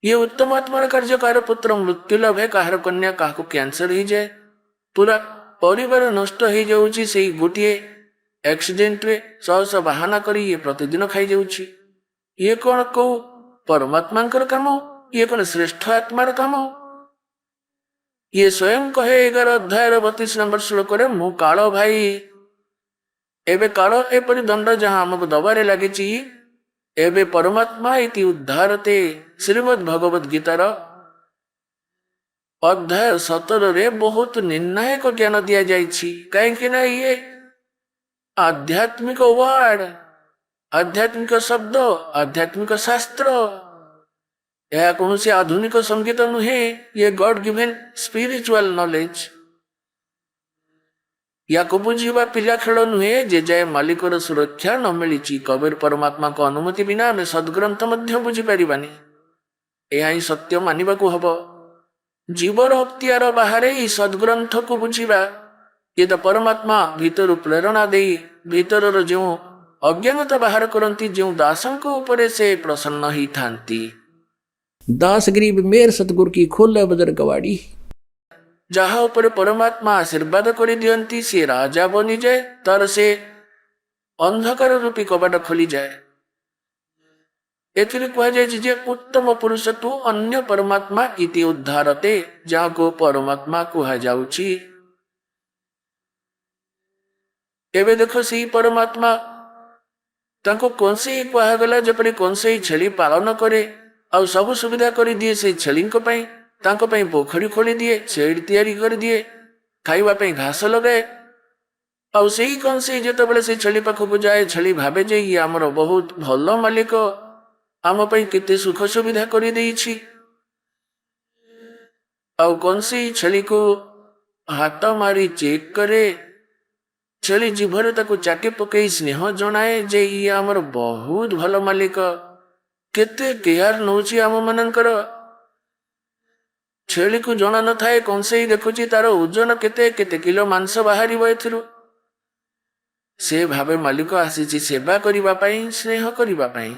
ये उत्तम आत्मार कार्य कार पुत्र मृत्यु लभे कहार कन्या क्या कैंसर ही जाए पूरा परिवार नष्ट हो जाऊँगी से गोटे एक्सीडेंट रे शह शह बाहाना करी ये प्रतिदिन खाई जाऊँगी ये कौन कौ परमात्मा काम ये कौन श्रेष्ठ आत्मार काम ये स्वयं कहे 11 अध्याय 32 नंबर श्लोक मु काल भाई एबे काल एपरी दंड जहाँ आमको दबारे लगी एबे परमात्मा इति उद्धारते श्रीमद् भगवद गीतार अध्याय 17 रे बहुत निर्णायक ज्ञान दिया जाइछि कहीं ना ये आध्यात्मिक वर्ड आध्यात्मिक शब्द आध्यात्मिक शास्त्र यह कौन से आधुनिक संगीत नुहे ये गॉड गिवेन स्पिरिचुअल नॉलेज या को बुझा पिला खेल नुहे जे जाए मालिकर सुरक्षा न मिली कबीर परमात्मा को अनुमति बिना आम सद्ग्रंथ बुझी पारानी यह ही सत्य मानवा हम जीवर अख्तियार बाहर ही सद्ग्रंथ को बुझा ये तो परमात्मा भीतर प्रेरणा दे भीतर जो अज्ञानता बाहर करती जो दासों ऊपर से प्रसन्न ही था दास गरीब मेर सतगुरु की खोल बदर कवाड़ी जहाँ ऊपर परमात्मा आशीर्वाद कर दियंती सी राजा बनी जाए तार से अंधकार रूपी कबाट खोली जाए एथिरे कहा जाए जे उत्तम पुरुष तू अन्य परमात्मा इति उद्धारते जहाँ को परमात्मा कहा जाउची एबे देखो सी परमात्मा तांको कौन से कहा गला जपरी कौन से छेली पालन करे आ सब सुविधा कर दिए से छेली पोखरी खोली दिए शेड तैयारी कर दिए खाइबा घास लगाए आउ से कौन से जिते से छेली पाखक जाए छेली भावे जे ये आमर बहुत भल मालिक आम केते सुख सुविधा कर देइछि आउ कौन से छेली को हाथ मारी चेक करे छेली जीभर ताको चाटी पकई स्नेह जनाए जे ये आमर बहुत भल मालिक केते केयर नौची आम मानकर छेली को जना न थाए कौन से ही देखुची तार ओजन केते केते किलो मांस बाहर एथिरु से भावे मालिक आसी सेवा करने स्नेह करने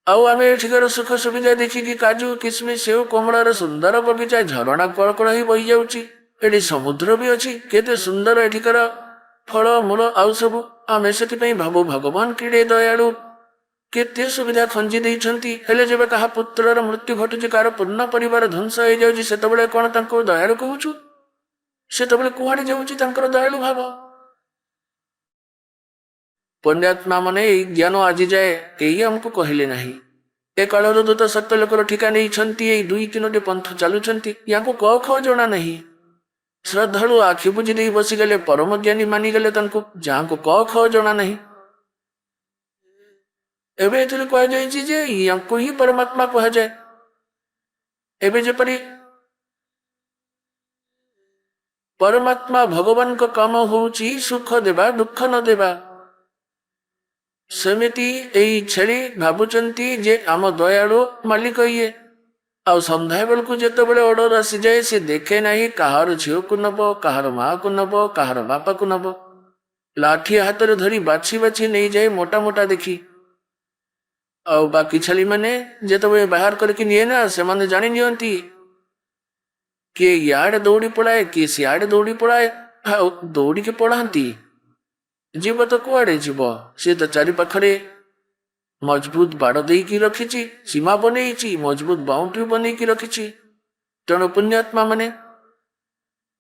आउ आम एठिकर सुख सुविधा देखिकी काजू किसमिश सेव कमलार सुंदर बगीचा झरणा कड़कड़ ही बही जाऊँगी एटी समुद्र भी अच्छी केते सुंदर एठिकर फल मूल आउ सब आम से भावु भगवान किड़े दयालु केते सुविधा खंजी देइछंती हेले जेबे कहा पुत्रर मृत्यु घटुची कार पूर्ण परिवार ध्वंस हो जाउची सेतबेले कोन तांको दयालु कहूछु सेतबेले कुआडे जाउची तांकर दयालु भाव पुण्यात्मा माने ज्ञान आज जाए केही हमको कहले नाही ए कालर दूत सत्य लोकर ठिका नहीं छंती ए दुई तीनोटी पंथ चालुछंती याको क ख जणा नहीं श्रद्धालु आखि बुझी देई बसी गले परम ज्ञानी मानी गले तांको जाको क ख जणा नहीं एबे एथिरे कह जाइछि जे याको ही परमात्मा कह जाए एबे जेपरि परमात्मा भगवान को काम होउछि सुख देबा दुख न देबा सेमिति एई छेली भाबुचंती जे आम दयालु मालिक ये आ संध्या बेल को जेते बेले ऑर्डर आसी जाए से देखे नहीं कहार झील को नब कहार माँ को नब कहार बापा को नब लाठी हाथ में धरी बाछी बाछी नहीं जाए मोटा मोटा देखी आउ बाकी छेली मैंने जेते बाहर करके निए ना से माने जानी नियंती किए याडे दौड़ी पड़ाए किए सियाडे दौड़ी पड़ाए दौड़ी के पढ़ाती जीव तो कुआड़े जीव सी तो चारि पाखरे मजबूत बाड़ देकी रखी सीमा बनई मजबूत बाउंड्री बनई रखी तेणु पुण्यात्मा माने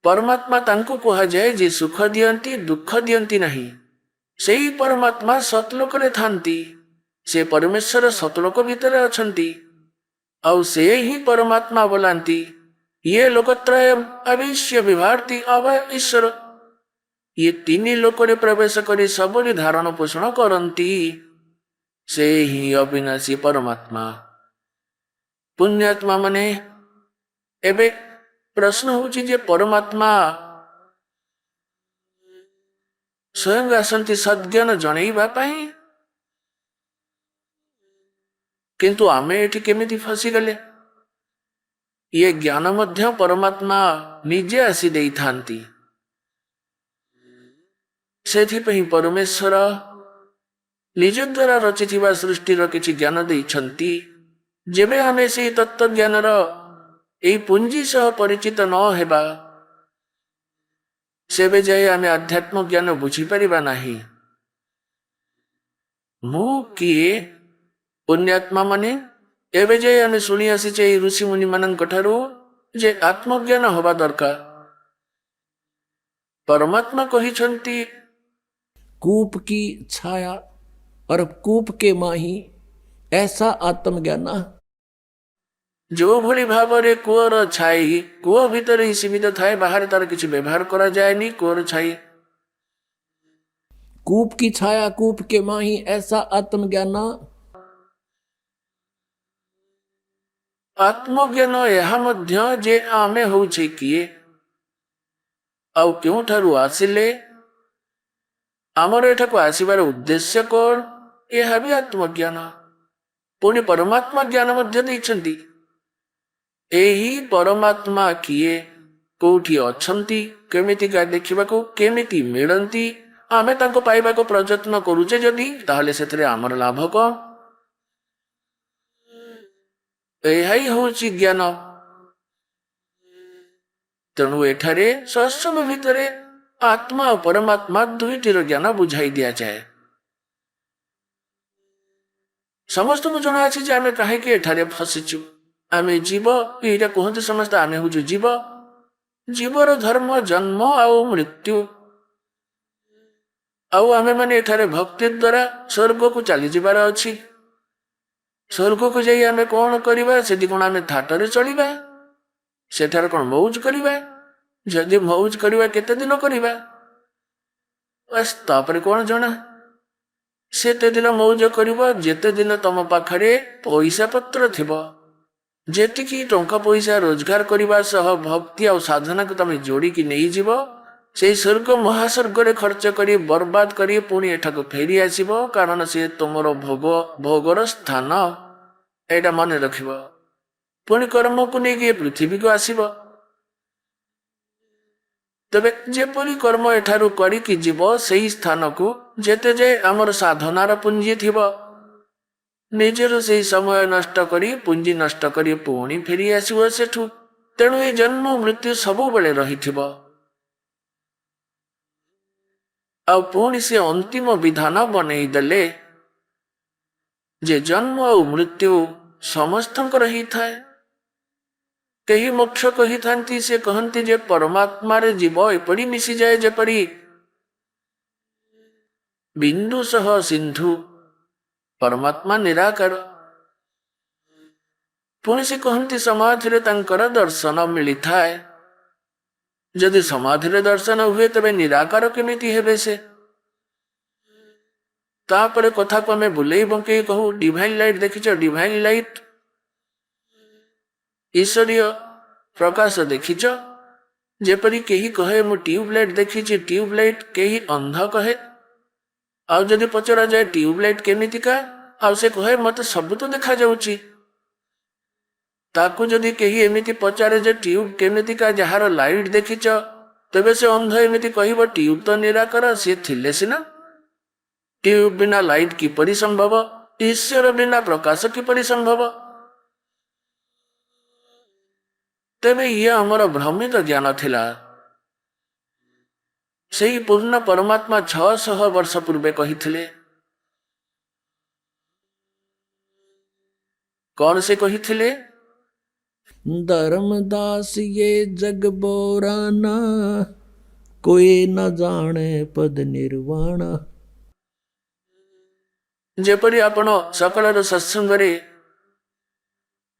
परमात्मा तांको कहा जाए जे सुख दियंती दुख दियंती नहीं सेही परमात्मा सतलोक रे थांती से परमेश्वर सतलोक भितर अछंती आउ से ही परमात्मा बोलांती ये लोकत्रय अविश्य विभारती अभय ईश्वर ये तीन लोक रे प्रवेश करी सबरी धारण पोषण करती से ही अविनाशी परमात्मा पुण्यात्मा माने एबे प्रश्न होची जे परमात्मा स्वयं आसंती सद्ज्ञान जनईबा पाई किंतु आमे एठी केमिति फसी गले ये ज्ञान मध्य परमात्मा निजे आसी देई थांती सेथिपई परमेश्वर निज द्वारा रचिथिबा सृष्टिर किछि ज्ञान देइछंती जेबे आमे से तत्व ज्ञानर एई पुंजी सह परिचित न हेबा सेबे जाए आमे आध्यात्म ज्ञान बुझी परिबा नाही। मु किए पुण्यात्मा माने एबे जाए आमे सुनी आसीचे एई ऋषि मुनि मानन कठारु जे आत्मज्ञान होबा दरकार। परमात्मा कहिछंती कूप की छाया और कूप के माही ऐसा आत्मज्ञान। जो भली भावरे कूअर छाई कूह भीतर ही सीमित थाए, बाहर तार किसी व्यवहार करा जाएनी। कूअर छाई कूप की छाया कूप के माही ऐसा आत्मज्ञान। आत्मज्ञान यह मध्य जे आमे होउछे किए आउ क्यों ठारू आसिले आमर एठाकु आसिबार उद्देश्य कोन, यह भी आत्मज्ञान। पुणी परमात्मा ज्ञान मध्य दैछंती। एही परमात्मा किए कोठी अछंती केमितिका देखिबाकू केमिति मिलंती आमे तांको पाइबाकू प्रयत्न करूचे जदि ताहले सेतरे आमर लाभ कोन। एहाई होउची ज्ञान। तेणु एठारे सत्संग भितरे आत्मा और परमात्मा दुईटीर ज्ञान बुझाई दिया जाए। समस्त को जना अछि जे आमे काहेकि एठारे फसिचु। आमे जीव एटा कहते समस्त आमे हुजु जीव। जीवर धर्म जन्म आउ मृत्यु। आउ आमे माने एठारे भक्ति द्वारा स्वर्ग को चली जिबार अछि। स्वर्ग को जाई आमे कोन करिबा, सेदि कोन आमे थाटरे चलिबा, सेठारे कोन मौज करिबा। जदि मौज करिबा केते दिन करिबा, बस तापरे कोन जणा। सेते दिन मौज करिबा जेते दिन तम पाखरे पैसा पत्र थिबो। जेतिकी टंका पैसा रोजगार करिबा सह भक्ति और साधना को तमे जोड़ी की नहीं जीवो, से स्वर्ग महास्वर्ग रे खर्च करी बर्बाद करी पुणी एठाको फेरी आसीबो। कारण से तुमरो भोगर स्थान एटा मन रखिबो। पुणी कर्म को नहीं पृथ्वी को आसीबो। तबे जेपरी कर्म एठारू करिकी जीव सेही स्थान को जेते जे आमर साधनार पुंजी थिबो, निजेर से समय नष्ट करी पुंजी नष्ट करी पुणी फेरी आसीबो सेठू। तेणु ए जन्म मृत्यु सबु बेले रहिथिबो। आ पुणी से अंतिम विधान बनई देले जे जन्म और मृत्यु समस्तंकर ही थाए। कही मोक्ष कही थांती से कहती जे परमात्मा रे जीव एपरी मिसी जाए जेपरी बिंदु सह सिंधु। परमात्मा निराकार। पुणी से कहती समाधि रे तांकर दर्शन मिली थाए। जदि समाधि रे दर्शन हुए तबे निराकार केमिति हेबे से। तापरे कथा को हमें बुलेई बंके कहू डिवाइन लाइट देखिछ। डिवाइन लाइट ईश्वरीय प्रकाश देखिछ। जेपरी केही कहे मु ट्यूबलाइट देखिछि, ट्यूबलाइट केही अंध कहे। आ जदि पचरा जाए ट्यूबलाइट केमितिका, आ से कहे मते सब तो देखा जाउची। ताकू जदि केही एमिति पचारे जे ट्यूब केमितिका जहार लाइट देखिछ, तबे से अंध एमिति कहिबो ट्यूब तो निराकार से थिले सिना। ट्यूब बिना लाइट किपरि संभव, ईश्वर बिना प्रकाश किपरि संभव। तेबे ये हमर भ्रमित ज्ञान थिला। सेही पूर्ण परमात्मा 600 वर्ष पूर्वे कहिथिले। कौन से कहिथिले? धर्मदास ये जग बोराना कोई न जाने पद निर्वाण। जेपरी आपण सकाळर सत्संगरे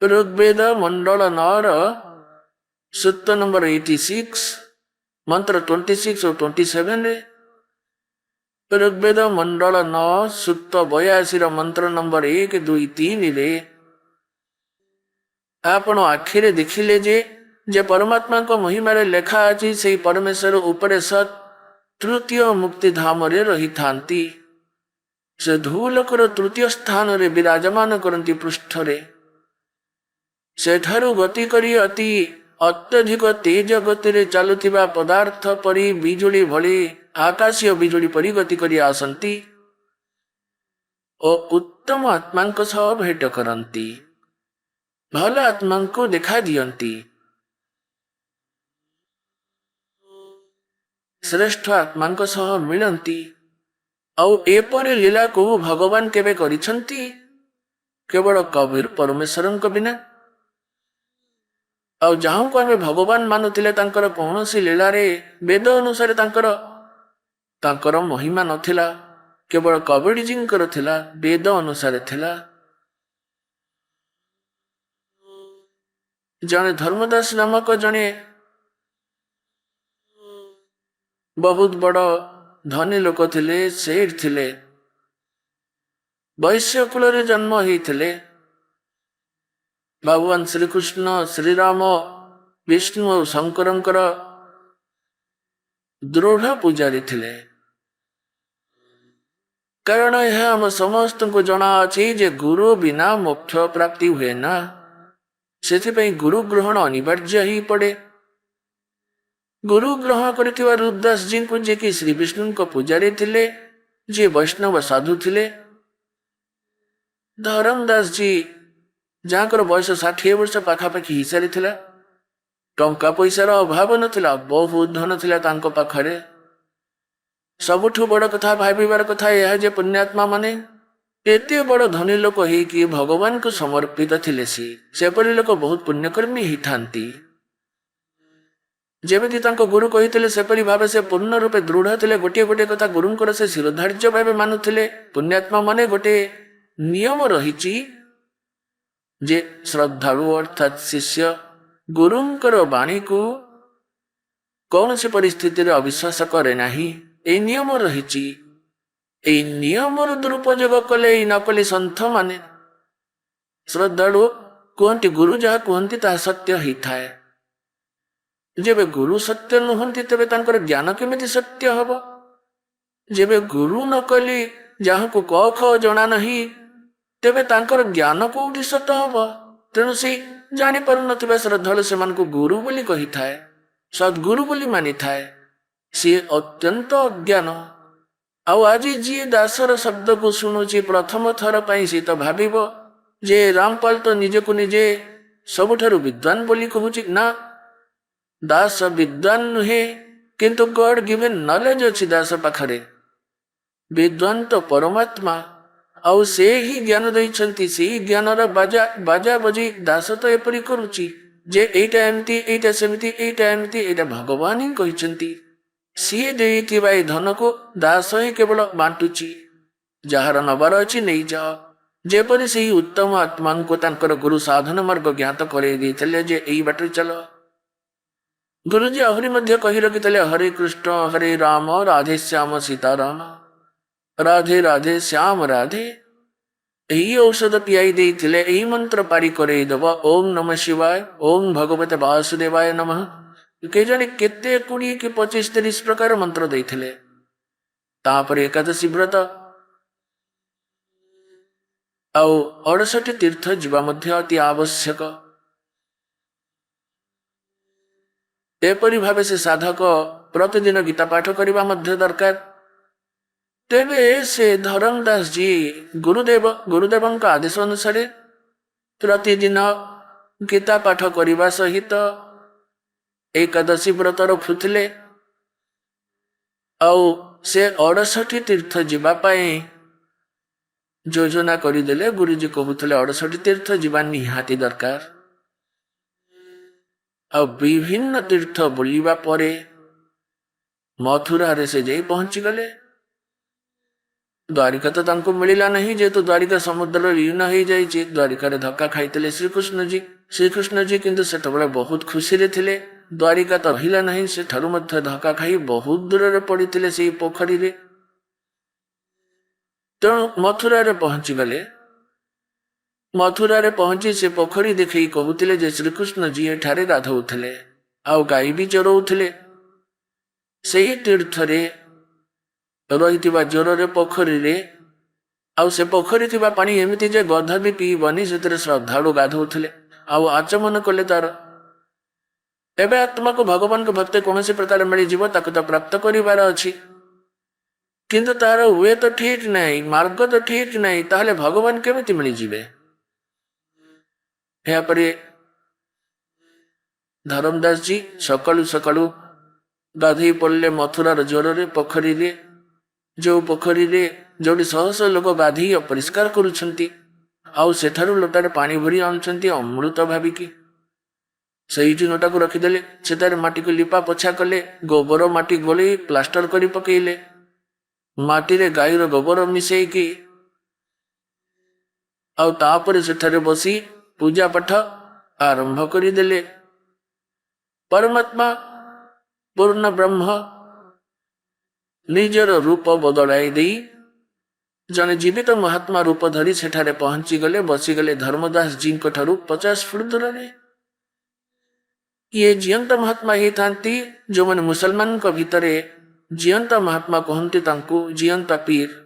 ऋग्वेद मंडल 9 सूत्र नंबर 86 मंत्र 26 और 27 रे, ऋग्वेद मंडल 9 सूत्र 82 मंत्र नंबर 1 2 3 रे आपण आखिरे देखिले जे परमात्मा को महिमा रे लेखा अछि सेही परमेश्वर उपरे सत तृतीय मुक्ति धाम रे रही थांती। से धूलकर तृतीय स्थान रे विराजमान करती पृष्ठ रे। सेठारु गति करी अति अत्यधिक तेज गति रे चलुथिबा पदार्थ परी बिजुली भली आकाशीय बिजुली परी गति करी आसंती और उत्तम आत्मांक सह भेट करंती। भल आत्मा को देखा दियंती, श्रेष्ठ आत्मा सह मिलती। आउ एपरि लीला को भगवान केबे करिसंती? केवल कबीर परमेश्वर बिना। आउ जहाँ को आमे भगवान मानुथिले तांकर कौनसी लीला रे वेद अनुसार तांकर महिमा नथिला, केवल कबीर जींकर थिला, वेद अनुसार थिला। जने धर्मदास नामक जने बहुत बड़ धनी लोक थिले, सेठ थिले, वैश्य कुल जन्म होइथिले। भगवान श्रीकृष्ण, श्रीराम, विष्णु और शंकरंकर दृढ़ पूजारी थिले। कारण यह हम समस्त को जना अछि जे गुरु बिना मोक्ष प्राप्ति हुए ना, सेथिपई गुरु ग्रहण अनिवार्य ही पड़े। गुरु ग्रहण करथिबा रूपदास जी को जे कि श्री विष्णु को पूजारी थिले, जे वैष्णव साधु थिले। धरमदास जी जहाँकर बयस 60 वर्ष पाखापाखि हिसारी थिला, टंका पैसार अभाव नथिला, बहुत धन थिला तांको पाखरे। सबुठु बड़ कथा भाबिबार कथा यह जे पुण्यात्मा माने एते बड़ धनी लोक हे कि भगवान को समर्पित थिले, सेपरि लोक बहुत पुण्यकर्मी ही थांती। जेमिति तांको गुरु कहिथिले सेपरि भावे से पूर्ण रूपे दृढ़ थिले। गोटे गोटे कथा गुरुंकर से शिरोधार्य भावे मानुथिले। पुण्यात्मा माने गोटे नियम रहिछि जे श्रद्धालु अर्थात शिष्य गुरुंकर वाणी को कौन सी परिस्थिति रे अविश्वास करे नाही, ए नियम रहिछि। ए नियम दुरुपयोग कले नकली संत माने श्रद्धालु कहती गुरु जहाँ कहती ताहा सत्य ही थाए। जेबे गुरु सत्य नुहंती तेबे तांकर ज्ञान केमिति सत्य हबो? जेबे गुरु न कली जहाँ को क ख जना नहीं, तेबे तांकर ज्ञान कोउठी सत्य हबो? तेणु से जानी पारु नथिबा श्रद्धालु सेमानकु गुरु बोली कही थाए, सद्गुरु बोली मानी थाए। सी अत्यंत अज्ञान। आउ आज जी दासर शब्द को शुणुची प्रथम थर पाई सी तो भाबिबो जे रामपाल तो निजको निजे सबुठारु विद्वान बोली कहूची। ना, दास विद्वान नुहे, किंतु गॉड गिवन नॉलेज अछि दास पाखरे। विद्वान तो परमात्मा, आउ से ही ज्ञान दैछंती, से ज्ञानर बाजा बाजा बजी दास तो एपरि करूची जे एटा एमती, एटा सेमती, एटा एमती, एटा भगवान ही कहिछंती। सी देइथिबा ए धन को दास ही केवल बांटुची, जହାର नबार अछि नहीं जाओ। जेपरि से उत्तम आत्मा को तांकर गुरु साधन मार्ग ज्ञात करे देइथिले जे एई बाटे चलो। गुरुजी आहरी मध्य कही रखिथिले हरे कृष्ण हरे राम राधे श्याम सीताराम, राधे राधे श्याम राधे। यही औषध पियाई देइथिले, यही मंत्र पारी करे दब ओम नमः शिवाय, ओम भगवते वासुदेवाय नमः। के जाने केते 20 कि 25 30 प्रकार मंत्र देइथिले। तापर एकादशी व्रत आउ 68 तीर्थ जीवा मध्य अति आवश्यक। एपरि भावे से साधक प्रतिदिन गीता पाठ करबा मध्य दरकार। तेबे से धरमदास जी गुरुदेवଙ୍କ आदेश अनुसार प्रतिदिन गीता पाठ करबा सहित एकादशी व्रत रखुथिले। आउ से 68 तीर्थ जीवा पाए योजना करदेले। गुरुजी कहूथिले 68 तीर्थ जीवा निहाती दरकार। और विभिन्न तीर्थ बुलिबा परे मथुरा रे से जाई पहुंची गले। द्वारिका तो तांको मिलिला नहीं, जेतु द्वारिका समुद्र लीन हो जाई। द्वारिका रे धक्का खाइतले श्रीकृष्ण जी किंतु सेतबेले बहुत खुशी रे थिले। द्वारिका तो रहिला नहीं, से ठारु मध्य धक्का खाई बहुत दूर रे पड़िथिले सेई पोखरी रे। तेणु मथुरा रे पहुंची गले। मथुरा रे पहुंची से पोखरी देखी कहूथिले जे श्रीकृष्ण जी एठारे गाधौथिले, आउ गाई भी चरौथिले। सेई तीर्थ रे रहिथिबा जोर पोखरी रे, आउ से पोखरी थिबा पानी एमिति जे गधा भी पीबनी, सेतरे श्रद्धालु गाधौथिले। आउ आचमन कले तार एबे आत्मा को भगवान को भक्ति कौन से प्रकार मिली जीव ताको तो प्राप्त करिवार अछि, किंतु तार वे तो ठीक नहीं, मार्ग तो ठीक नहीं, ताहले भगवान केमिति मिली जीवे? यापर धर्मदास जी सकालू सकालू गाधई पड़े मथुरार ज्वरे पोखरी रे, जो पोखरी रे जो शह शह लोक गाधई अपरिष्कार करुछंती आउ सेठारु लोटारे पानी भरी आनुछंती अमृत भाविकी सही नोटा को रखिदेले। सेटारे माटी को लिपा पोछा कले, गोबर माटी गोले प्लास्टर करी पकेइले, माटी रे गाईर गोबर मिसेइकी आउ तापरे सेठारे बसी पूजा पाठ आरंभ करिदेले। परमात्मा पूर्ण ब्रह्म निजर रूप बदलाई देई जने जीवित महात्मा रूप धरी सेठारे पहुंची गले, बसीगले धर्मदास जी को ठारू 50 फुट दूर रे। ये जीवंत महात्मा ही थांती जो मन मुसलमान को भितरे जीवंत महात्मा कहते तांकु जीवंत पीर।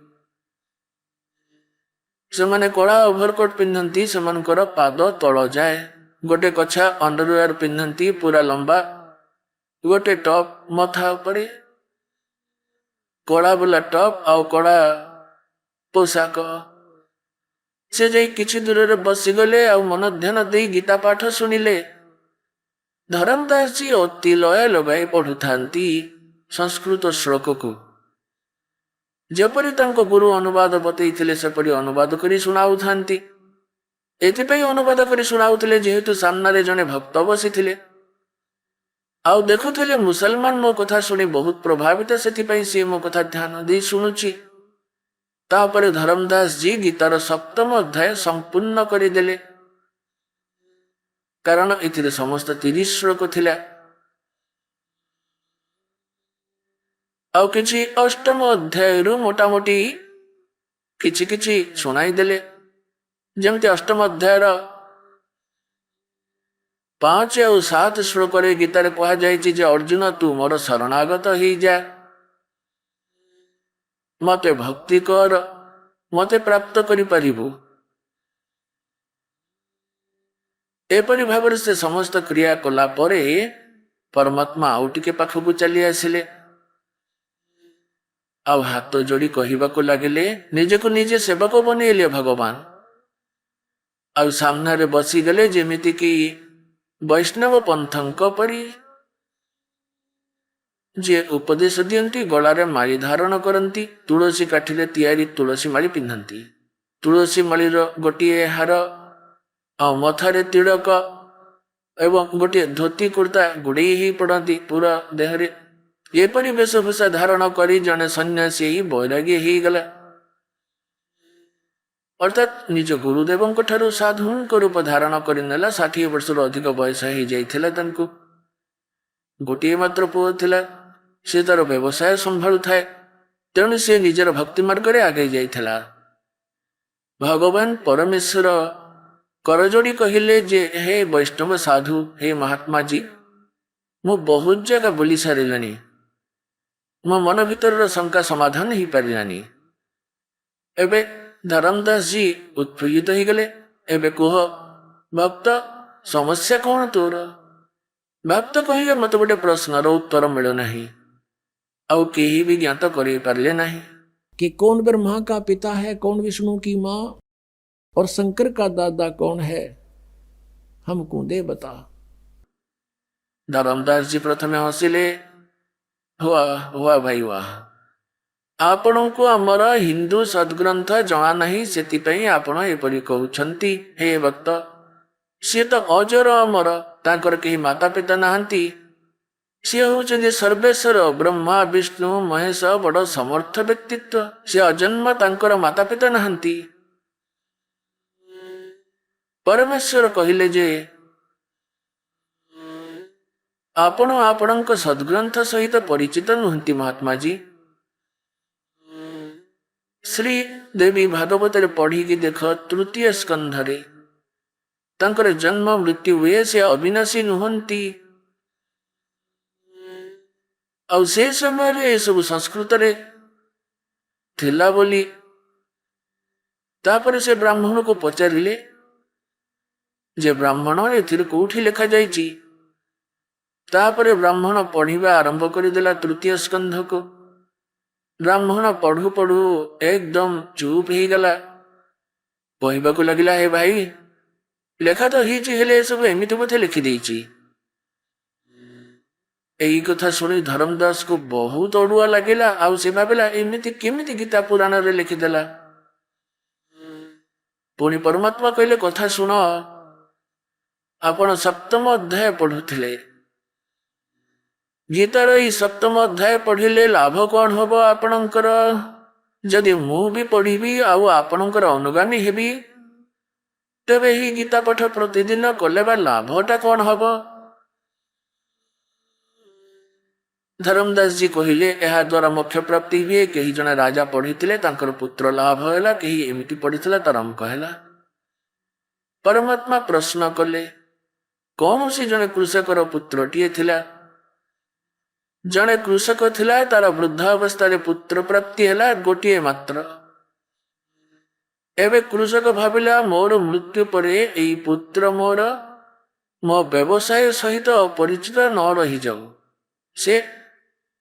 से माने कड़ा ओभरकोट पिंधंती, सेमानकर पाद तळ जाए, गोटे कछा अंडरवेयर पिंधंती पूरा लंबा, गोटे टॉप मथा उपरे कड़ा बोला टॉप आउ कड़ा पोशाक। से जाई किछि दूर बसीगले आ मन ध्यान दे गीता पाठ शुणिले। धर्मदास जी अति लय लगाई पढ़ु थांती संस्कृत श्लोक को, जपरी तांको गुरु अनुवाद बतैथिले सेपरी अनुवाद करी सुनाउ थांती। एथिपई अनुवाद करी सुनाउथिले जेहेतु सामनारे जने भक्त बसिथिले आउ देखुथिले मुसलमान मो कथा सुनी बहुत प्रभावित, सेथिपई से मो कथा ध्यान दे सुनुची। तापरे धर्मदास जी गीतार 7म अध्याय संपूर्ण करिदेले, कारण एथिरे समस्त 30 श्लोक थिला। आउ किछि 8म अध्याय रु मोटामोटी किछि किछि सुनाई देले। जेमति 8म अध्यायर 5 और 7 श्लोक रे गीतारे कहा जायछि जे अर्जुन तू मोर शरणागत ही जा, मते भक्ति कर, मते प्राप्त करि परिबु। एपरि भाବରେ से समस्त क्रिया कला परे परमात्मा आउ टिके पाखकु चली आसिले आउ हाथ जोड़ी कहबाकू लगिले, निजको निजे सेवक बनैले भगवान। आउ सामने बसी गले जेमिति कि वैष्णव पंथंक परी जे उपदेश दियंती, गलारे माली धारण करती, तुलसी काठिले तैयारी तुलसी माली पिंधंती, तुलसी मालीर गोटिए हार आ मथारे तिलक एवं गोटे धोती कुर्ता गुड़े ही पड़ती पूरा देहरे। एपरी वेशभूषा धारण करी जने सन्यासी ही बैरागी ही गला, अर्थात निज गुरुदेव ठारू साधुक रूप धारण करनेला। 60 वर्ष अधिक बयस हो जाइथिला तांकु, गोटे मात्र पुओ थिला, से तार व्यवसाय संभालु थाए, तेणु से निजर भक्ति मार्ग रे आगे जाइथिला। भगवान परमेश्वर करजोड़ी कहिले जे हे वैष्णव साधु, हे महात्मा जी, मु बहुत जगह बुली सारिलानी, मो मन भीतर शंका समाधान ही पारिलानी। एबे धर्मदास जी उत्प्रेरित ही गले, एबे कुह भक्त समस्या कौन तोर? भक्त कहिए मत गोटे प्रश्नर उत्तर मिलो नहीं, आउ केही भी ज्ञात करि पारले नहीं कि कौन ब्रह्मा का पिता है, कौन विष्णु की माँ, और शंकर का दादा कौन है, हमको दे बता। धर्मदास जी प्रथमे हसिले, हुआ हुआ भाई वाह, आपण को आमर हिंदू सद्ग्रंथ जना नहीं, सेतिपई आपण एपरि कहउछंती। हे भक्त, सी तो अजर अमर, तांकर केही माता पिता नाहंती, सी होउछंती सर्वेश्वर ब्रह्मा विष्णु महेश, बड़ समर्थ व्यक्तित्व, सी अजन्म, तांकर माता पिता नाहंती। परमेश्वर कहिले जे आपण आपणक सद्ग्रंथ सहित परिचित नुहंती महात्मा जी। श्री देवी भागवत पढ़ी की देख 3य स्कंधरे तांकर जन्म मृत्यु हुए, से अविनाशी नुहंती। आउ से समय रे सब संस्कृत रे थिला बोली। तापर से ब्राह्मण को पचारिले जे ब्राह्मण एथिर कोठी लिखा जाइछि। तापर ब्राह्मण पढ़िबा आरंभ करिदेला 3य स्कंध को। ब्राह्मण पढ़ु पढ़ु एकदम चुप ही गला, कहबाकू लगिला, हे भाई ଲେଖା ତ ହେଇଛି, ହେଲେ ଏସବୁ ଏମିତି ବୋଧେ ଲେଖିଦେଇଛି। ଏଇ କଥା ଶୁଣି ଧର୍ମଦାସକୁ ବହୁତ ଅଡୁଆ ଲାଗିଲା। ଆଉ ସେ ଭାବିଲା ଏମିତି କେମିତି ଗୀତା ପୁରାଣରେ ଲେଖିଦେଲା। ପୁଣି ପରମାତ୍ମା କହିଲେ, କଥା ଶୁଣ, ଆପଣ ସପ୍ତମ ଅଧ୍ୟାୟ ପଢୁଥିଲେ, ଗୀତାର ଏଇ ସପ୍ତମ ଅଧ୍ୟାୟ ପଢିଲେ ଲାଭ କଣ ହବ ଆପଣଙ୍କର? ଯଦି ମୁଁ ବି ପଢିବି ଆଉ ଆପଣଙ୍କର ଅନୁଗାମୀ ହେବି, ତେବେ ଏହି ଗୀତା ପାଠ ପ୍ରତିଦିନ କଲେ ବା ଲାଭଟା କଣ ହବ? ଧର୍ମଦାସ ଜୀ କହିଲେ, ଏହା ଦ୍ୱାରା ମୋକ୍ଷ ପ୍ରାପ୍ତି ହୁଏ। କେହି ଜଣେ ରାଜା ପଢିଥିଲେ, ତାଙ୍କର ପୁତ୍ର ଲାଭ ହେଲା। କେହି ଏମିତି ପଢିଥିଲା, ତାର ଅଙ୍କ ହେଲା। ପରମାତ୍ମା ପ୍ରଶ୍ନ କଲେ, କୌଣସି ଜଣେ କୃଷକର ପୁତ୍ରଟିଏ ଥିଲା। ଜଣେ କୃଷକ ଥିଲା, ତାର ବୃଦ୍ଧ ଅବସ୍ଥାରେ ପୁତ୍ର ପ୍ରାପ୍ତି ହେଲା ଗୋଟିଏ ମାତ୍ର। ଏବେ କୃଷକ ଭାବିଲା, ମୋର ମୃତ୍ୟୁ ପରେ ଏଇ ପୁତ୍ର ମୋର ମୋ ବ୍ୟବସାୟ ସହିତ ପରିଚିତ ନ ରହିଯାଉ।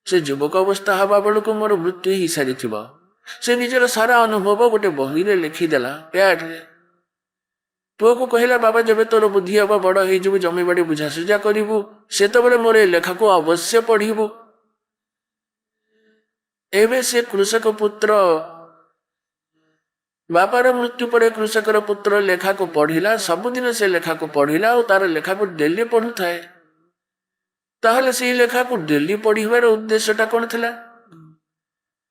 ସେ ଯୁବକ ଅବସ୍ଥା ହେବା ବେଳକୁ ମୋର ମୃତ୍ୟୁ ହେଇସାରିଥିବ। ସେ ନିଜର ସାରା ଅନୁଭବ ଗୋଟେ ବହିରେ ଲେଖିଦେଲା, ପ୍ୟାଡରେ। ପୁଅକୁ କହିଲା, ବାବା, ଯେବେ ତୋର ବୁଦ୍ଧି ହବ, ବଡ ହେଇଯିବୁ, ଜମିବାଡି ବୁଝାସୁଝା କରିବୁ, ସେତେବେଳେ ମୋର ଏ ଲେଖାକୁ ଅବଶ୍ୟ ପଢିବୁ। ଏବେ ସେ କୃଷକ ପୁତ୍ର ବାପାର ମୃତ୍ୟୁ ପରେ କୃଷକର ପୁତ୍ର ଲେଖାକୁ ପଢିଲା। ସବୁଦିନ ସେ ଲେଖାକୁ ପଢିଲା ଆଉ ତାର ଲେଖାକୁ ଡେଲି ପଢୁଥାଏ। ତାହେଲେ ସେଇ ଲେଖାକୁ ଡେଲି ପଢିବାର ଉଦ୍ଦେଶ୍ୟଟା କଣ ଥିଲା?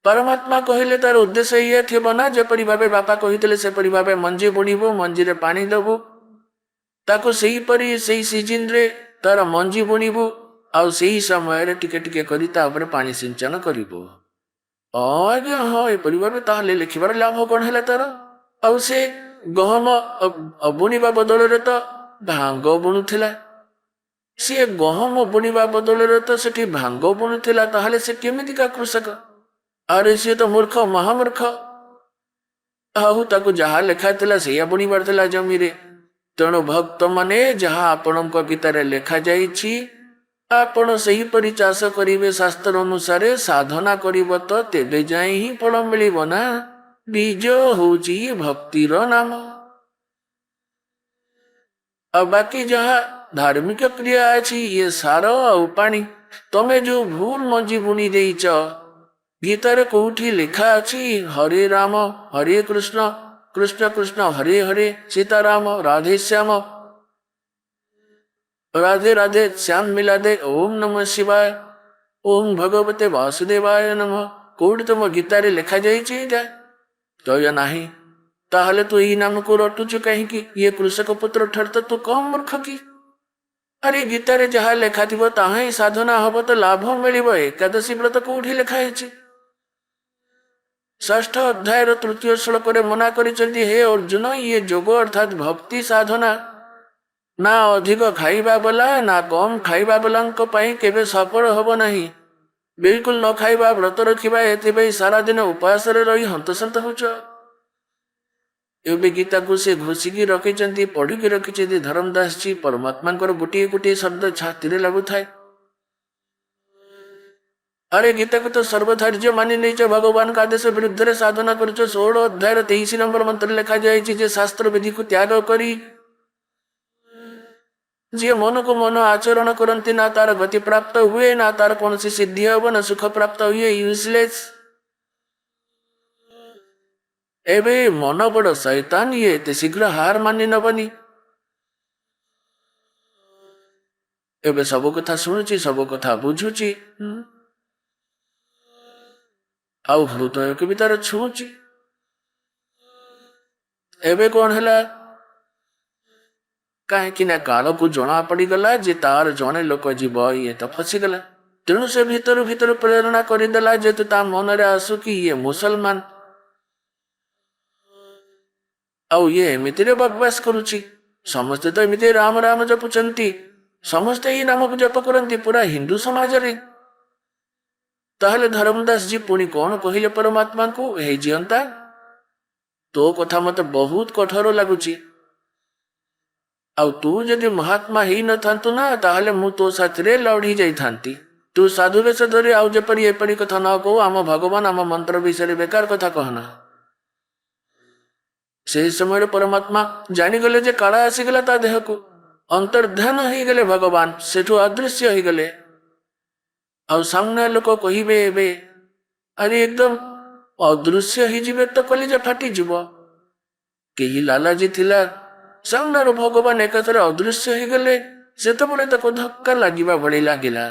ପରମାତ୍ମା କହିଲେ, ତାର ଉଦ୍ଦେଶ୍ୟ ଇଏ ଥିବ ନା, ଯେପରି ଭାବେ ବାପା କହିଥିଲେ ସେପରି ଭାବେ ମଞ୍ଜି ବୁଣିବୁ, ମଞ୍ଜିରେ ପାଣି ଦେବୁ, ତାକୁ ସେହିପରି ସେଇ ସିଜିନରେ ତାର ମଞ୍ଜି ବୁଣିବୁ, ଆଉ ସେଇ ସମୟରେ ଟିକେ ଟିକେ କରି ତା ଉପରେ ପାଣି ସିଞ୍ଚନ କରିବୁ। ଆଜ୍ଞା, ହଁ, ଏପରି ଭାବେ ତାହେଲେ ଲେଖିବାର ଲାଭ କଣ ହେଲା ତାର? ଆଉ ସେ ଗହମ ବୁଣିବା ବଦଳରେ ତ ଭାଙ୍ଗ ବୁଣୁଥିଲା। ସିଏ ଗହମ ବୁଣିବା ବଦଳରେ ତ ସେଠି ଭାଙ୍ଗ ବୁଣୁଥିଲା। ତାହେଲେ ସେ କେମିତିକା କୃଷକ? ଆରେ ସିଏ ତ ମୂର୍ଖ, ମହାମୂର୍ଖ। ଆଉ ତାକୁ ଯାହା ଲେଖା ଥିଲା ସେଇଆ ବୁଣିବାର ଥିଲା ଜମିରେ। ତେଣୁ ଭକ୍ତମାନେ, ଯାହା ଆପଣଙ୍କ ଗୀତାରେ ଲେଖାଯାଇଛି, ଆପଣ ସେହିପରି ଚାଷ କରିବେ। ଶାସ୍ତ୍ର ଅନୁସାରେ ସାଧନା କରିବ ତ ତେବେ ଯାଇ ହିଁ ଫଳ ମିଳିବ ନା। ବୀଜ ହଉଛି ଭକ୍ତିର ନାମ। ଆଉ ବାକି ଯାହା ଧାର୍ମିକ କ୍ରିୟା ଅଛି, ଇଏ ସାର ଆଉ ପାଣି। ତମେ ଯୋଉ ଭୁଲ ମଞ୍ଜି ବୁଣି ଦେଇଛ, ଗୀତାରେ କୋଉଠି ଲେଖା ଅଛି ହରେ ରାମ ହରେ କୃଷ୍ଣ, କୃଷ୍ଣ କୃଷ୍ଣ ହରେ ହରେ, ସୀତାରାମ ରାଧେ ଶ୍ୟାମ, ରାଧେ ରାଧେ ଶ୍ୟାମ ମିଲାଦେ, ଓಂ ନମଃ ଶିବାୟ, ଓಂ ଭଗବତେ ବାସୁଦେବାୟ ନମଃ? କୋଉଠି ତମ ଗୀତାରେ ଲେଖାଯାଇଛି ଏଇଟା? ତ ନାହିଁ। ତାହେଲେ ତୁ ଏଇ ନାମକୁ ରଟୁଛୁ କାହିଁକି? ଇଏ କୃଷକ ପୁତ୍ର ଠାରୁ ତ ତୁ କମ ମୂର୍ଖ କି? ଆରେ ଗୀତାରେ ଯାହା ଲେଖାଥିବ ତାହା ହିଁ ସାଧନା ହବ ତ ଲାଭ ମିଳିବ। ଏକାଦଶୀ ବ୍ରତ କୋଉଠି ଲେଖା ହେଇଛି? ଷଷ୍ଠ ଅଧ୍ୟାୟର ତୃତୀୟ ଶ୍ଲୋକରେ ମନା କରିଛନ୍ତି, ହେ ଅର୍ଜୁନ, ଇଏ ଯୋଗ ଅର୍ଥାତ୍ ଭକ୍ତି ସାଧନା ନା ଅଧିକ ଖାଇବା ବାଲା ନା କମ ଖାଇବା ବାଲାଙ୍କ ପାଇଁ କେବେ ସଫଳ ହବ ନାହିଁ। ବିଲକୁଲ ନ ଖାଇବା, ବ୍ରତ ରଖିବା, ଏଥିପାଇଁ ସାରାଦିନ ଉପାସରେ ରହି ହନ୍ତସନ୍ତ ହେଉଛ। ଏବେ ଗୀତାକୁ ସେ ଘୋଷିକି ରଖିଛନ୍ତି, ପଢିକି ରଖିଛନ୍ତି। ଧର୍ମଦାସ ଜୀ ପରମାତ୍ମାଙ୍କର ଗୋଟିଏ ଗୋଟିଏ ଶବ୍ଦ ଛାତିରେ ଲାଗୁଥାଏ। ଆରେ ଗୀତାକୁ ତ ସର୍ବଧାର୍ଯ୍ୟ ମାନି ନେଇଛ, ଭଗବାନଙ୍କ ଆଦେଶ ବିରୁଦ୍ଧରେ ସାଧନା କରୁଛ। 16 ଅଧ୍ୟାୟର 23 ନମ୍ବର ମନ୍ତ୍ରରେ ଲେଖାଯାଇଛି ଯେ ଶାସ୍ତ୍ର ବିଧିକୁ ତ୍ୟାଗ କରି ଯିଏ ମନକୁ ମନ ଆଚରଣ କରନ୍ତି, ନା ତାର ଗତି ପ୍ରାପ୍ତ ହୁଏ, ନା ତାର କୌଣସି ସିଦ୍ଧି ହବ, ନା ସୁଖ ପ୍ରାପ୍ତ ହୁଏ, ୟୁଜଲେସ୍। ଏବେ ମନ ବଡ ଶୈତାନ, ଇଏ ଏତେ ଶୀଘ୍ର ହାର ମାନି ନବନି। ଏବେ ସବୁ କଥା ଶୁଣୁଛି, ସବୁ କଥା ବୁଝୁଛି, ଆଉ ହୃଦୟକୁ ବି ତାର ଛୁଉଁଛି। ଏବେ କଣ ହେଲା? କାହିଁକି ନା କାଳକୁ ଜଣା ପଡିଗଲା ଯେ ତାର ଜଣେ ଲୋକ ଯିବ, ଇଏ ତ ଫସିଗଲା। ତେଣୁ ସେ ଭିତରୁ ଭିତରୁ ପ୍ରେରଣା କରିଦେଲା, ଯେହେତୁ ତା ମନରେ ଆସୁ କି ଇଏ ମୁସଲମାନ, ଆଉ ଇଏ ଏମିତିରେ ବକବାସ କରୁଛି। ସମସ୍ତେ ତ ଏମିତି ରାମ ରାମ ଜପୁଛନ୍ତି, ସମସ୍ତେ ଏଇ ନାମକୁ ଜପ କରନ୍ତି ପୁରା ହିନ୍ଦୁ ସମାଜରେ। ତାହେଲେ ଧର୍ମଦାସ ଜୀ ପୁଣି କଣ କହିଲେ ପରମାତ୍ମାଙ୍କୁ, ହେ ଜିଅନ୍ତା, ତୋ କଥା ମତେ ବହୁତ କଠୋର ଲାଗୁଛି। ଆଉ ତୁ ଯଦି ମହାତ୍ମା ହେଇନଥାନ୍ତୁ ନା, ତାହେଲେ ମୁଁ ତୋ ସାଥିରେ ଲଢି ଯାଇଥାନ୍ତି। ତୁ ସାଧୁ ବେଶ ଧରି ଆଉ ଯେପରି ଏପରି କଥା ନ କହୁ, ଆମ ଭଗବାନ ଆମ ମନ୍ତ୍ର ବିଷୟରେ ବେକାର କଥା କହନା। से समय परमात्मा जानीगले जे काला आसीगला ता देह को अंतर्धान हो गले भगवान सेठू अदृश्य हो गले। और सामने लोक कहिबे एबे अरे एकदम अदृश्य ही जीवे तो कलिजा फाटी जीव कहीं लालाजी थिला सामनार भगवान एकाथरे अदृश्य हो गले सेतबेले ताको धक्का लागिबा भली लागिला।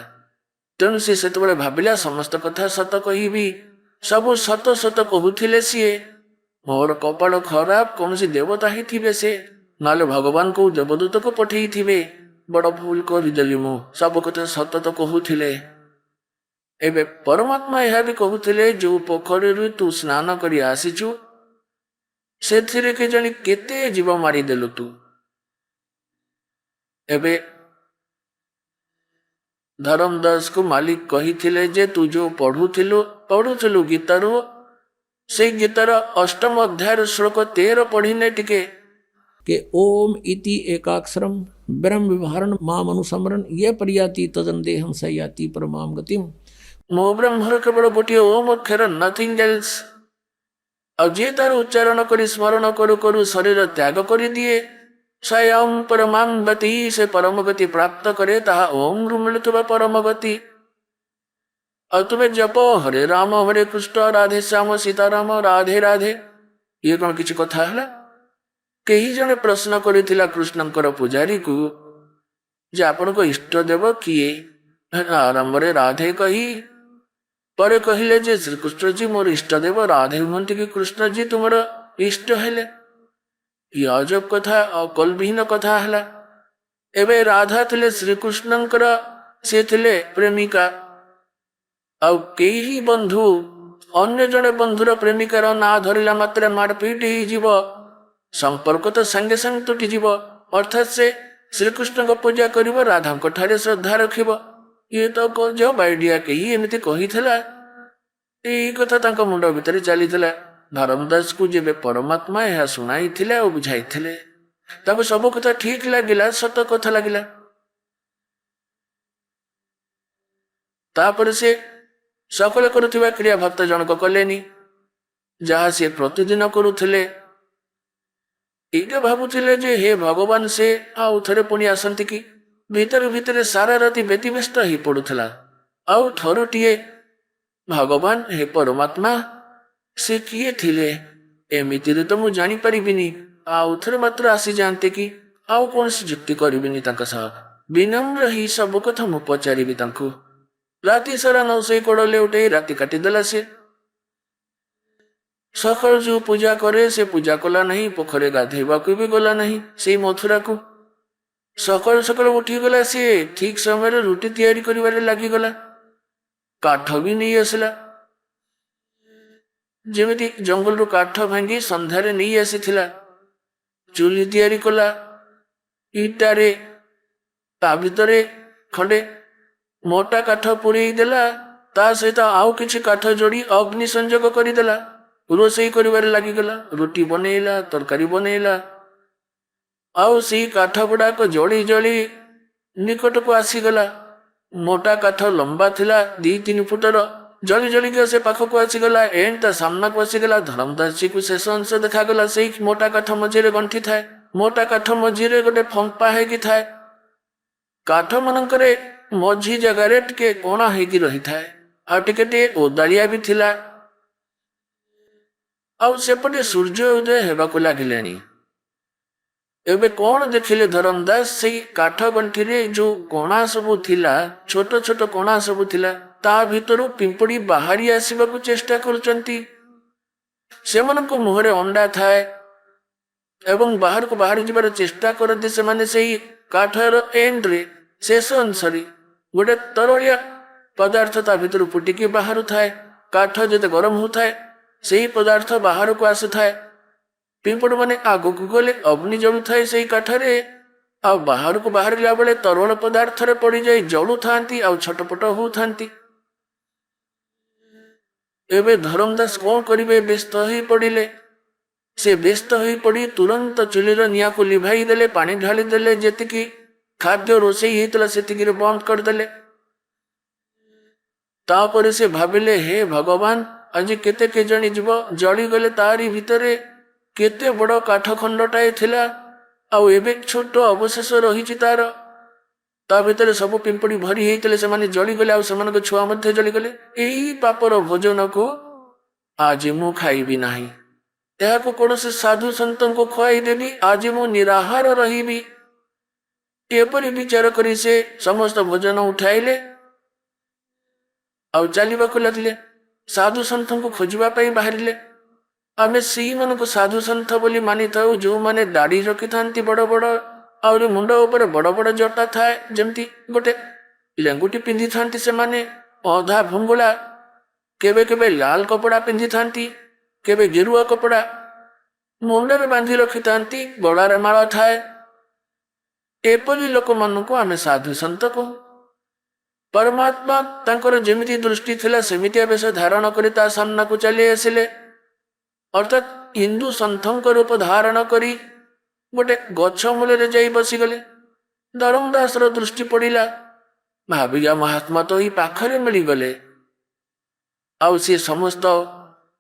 तेणु सी सेतबेले भाबिला समस्त कथा सत कहिबी सबु सत सत कहूथिले सीए मोर कपाल खराब कौन सी देवता ही थिबे से नाले भगवान को देवदूत को पठेई थिबे बड़ भूल करदेली मु सब कथा सत तो कहूथिले। एबे परमात्मा यह भी कहूथिले जो पोखरी तू स्नान करी आसीचु सेथिरे के जणी केते जीव मारी देलु तू। एबे धर्मदास को मालिक कही थिले जे तू जो पढ़ुथिलु गीतारू से गीतार अष्टम अध्याय श्लोक 13 पढ़िने टिके के ओम इति एकाक्षरम ब्रह्म विवरण माम अनुसमरण ये परियाति तदन देहम सयाति परमाम गतिम। मो ब्रह्मर केवल गोटे ओम अक्षर नथिंग एल्स। और जे तार उच्चारण करी स्मरण करू करू शरीर त्याग कर दिए स्वयं परमाम गति से परम गति प्राप्त करे ताहा ओम रु मिलुवा परम गति। और तुम्हें जपो हरे कृष्ण राधे श्याम सीताराम राधे राधे ये कौन किसी कथा है। कई जने प्रश्न करिथिला कृष्णंकर पुजारी को जे आपण को इष्ट देव किए आरंभ राधे कही पर कहले जे श्रीकृष्ण जी मोर इष्ट देव राधे हमें कि कृष्ण जी तुम इष्ट हेले। ये अजब कथा अकल विहीन कथा है। एवं राधा थे श्रीकृष्णंकर से थे प्रेमिका आउ कई बंधु अन्य जड़े बंधुर प्रेमिकार ना धरला मात्र मारपीट हो संपर्क तो संगे संग तुटी जीव अर्थात से श्रीकृष्ण को पूजा कर राधा ठारे श्रद्धा रखिब ये तो जो बाइडिया कही एमती कही यही कथा मुंड भितर चली धर्मदास को जेबे परमात्मा यह शुणाई और बुझाई सब कथा ठीक लगिला सत कथा लगिला। तापर से सकल करुवा क्रिया भक्त जनक कलेनी जहाँ सी प्रतिदिन करुले ये भावुले जे हे भगवान से आउ थे पुणी आसती कि भीतर भीतर सारा राति व्यतिव्यस्त ही पड़ूला आउ थरुटीए भगवान हे परमात्मा से किए थिले एमिति तो मुझे जानी पारिबिनी आउ थे मात्र आसी जानते कि आउ कौन सी जुक्ति करिबिनी विनम्र ही सब कथा मु पचारि राति सारा नौसे कोड़ले उठे राति काटिदेला से सकाल जो पूजा करे से पूजा कला नहीं पोखरे गाधेबा को भी गला नहीं से मथुरा को सकाल सकाल उठी गला से ठीक समय रुटी तैयारी करिवारे लागी गला काठ भी नहीं आसला जेमिति जंगल रु काठ भांगी संध्यारे नहीं आसीथिला चूली तैयारी कला इटारे ता भितरे खंडे मोटा काठ पुरई देला ता सहित आउ किछि काठ जोड़ी अग्नि संजोग करिदेला रोसई करिवारे लागिगला रोटी बनैला तरकारी बनैला आउ सी काठ गुड़ाक जोड़ी जोड़ी निकट को आसीगला मोटा काठ लंबा थिला 2-3 फुटर जली जली के से पाख को आसीगला एंड ता सामना को आसीगला धर्मदास जी को शेष अंश देखागला से मोटा काठ मझीरे गंठी थाए मोटा काठ मझीरे गोटे फंपा है थाए काठ मनकरे मझी जगार टे कोणा होगी रही थाए आ टे ओदाड़िया भी थिला आउ सेपटे सूर्य उदय हेबाकु लागिलानी। एबे कौन देखिले धर्मदास से काठ गंठी रे जो कोणा सबु थिला छोट छोट कोणा सबु थिला ता भितरु पिंपड़ी बाहरी आसीबाकु चेष्टा करुचंती सेमनको मुहरे अंडा थाए एवं बाहर को बाहरी जिबार चेष्टा करते से माने सेही काठर एंड रे शेष अंशरी गोटे तरलिया पदार्थ ता भितर फुटिकी बाहर थाए काठ जते गरम होता से ही पदार्थ बाहर को आसुए पिंपड़ माने आग को गले अग्नि जलु थाए से काठरे आ बाहर को बाहर बेले तरल पदार्थ रे पड़ जाए जलु था छटपट होता एवं धर्मदास कौन करेंगे व्यस्त हो पड़े से व्यस्त हो पड़ी तुरंत चुलीर निया को लिभाई देले पानी ढाली देले जेतिकी खाद्य रोषेई होता से बंद करदे तापर से भाविले हे भगवान आज केते के जणी जीव जली गले तारी भितरे केते बड़ काठ खंडटाए थिला आउ एबे छोट अवशेष रही तार ता भितर सब पिंपड़ी भरी होते से जलीगले आ छुआ मध्य जलीगले। यही पापर भोजन को आज मु खाइबी नाही, एहाको कौनसी साधु संतन को खुआई देवी, आज मु निराहार रही। एपरी विचार करी से समस्त भोजन उठाइले आउ चलवाक लगे। साधु संत को खोजा बाहरिले। आमे सी मन को साधु संत बोली मानी था जो माने दाढ़ी रखि था बड़ बड़ आउरी मुंड ऊपर बड़ बड़ जटा थाए जमती गोटे लेंगुटी पिंधि था से माने अधा भंगुला केबे केबे लाल कपड़ा पिंधि था केबे गेरुआ कपड़ा मुंडे बांधि रखि था गड़ारे माला थाए। एपरी लोक मन को आमे साधु संत कहू। परमात्मा तांकर जेमिति दृष्टि थिला सेमितिया वेश धारण करी ता सामना को चली आसिले, अर्थात हिंदू संतों रूप धारण करी गोटे गछ मूल जाई बसीगले। धर्मदास दृष्टि पड़ा, भाविया महात्मा तो ही पाखरे मिलगले। आउ सी समस्त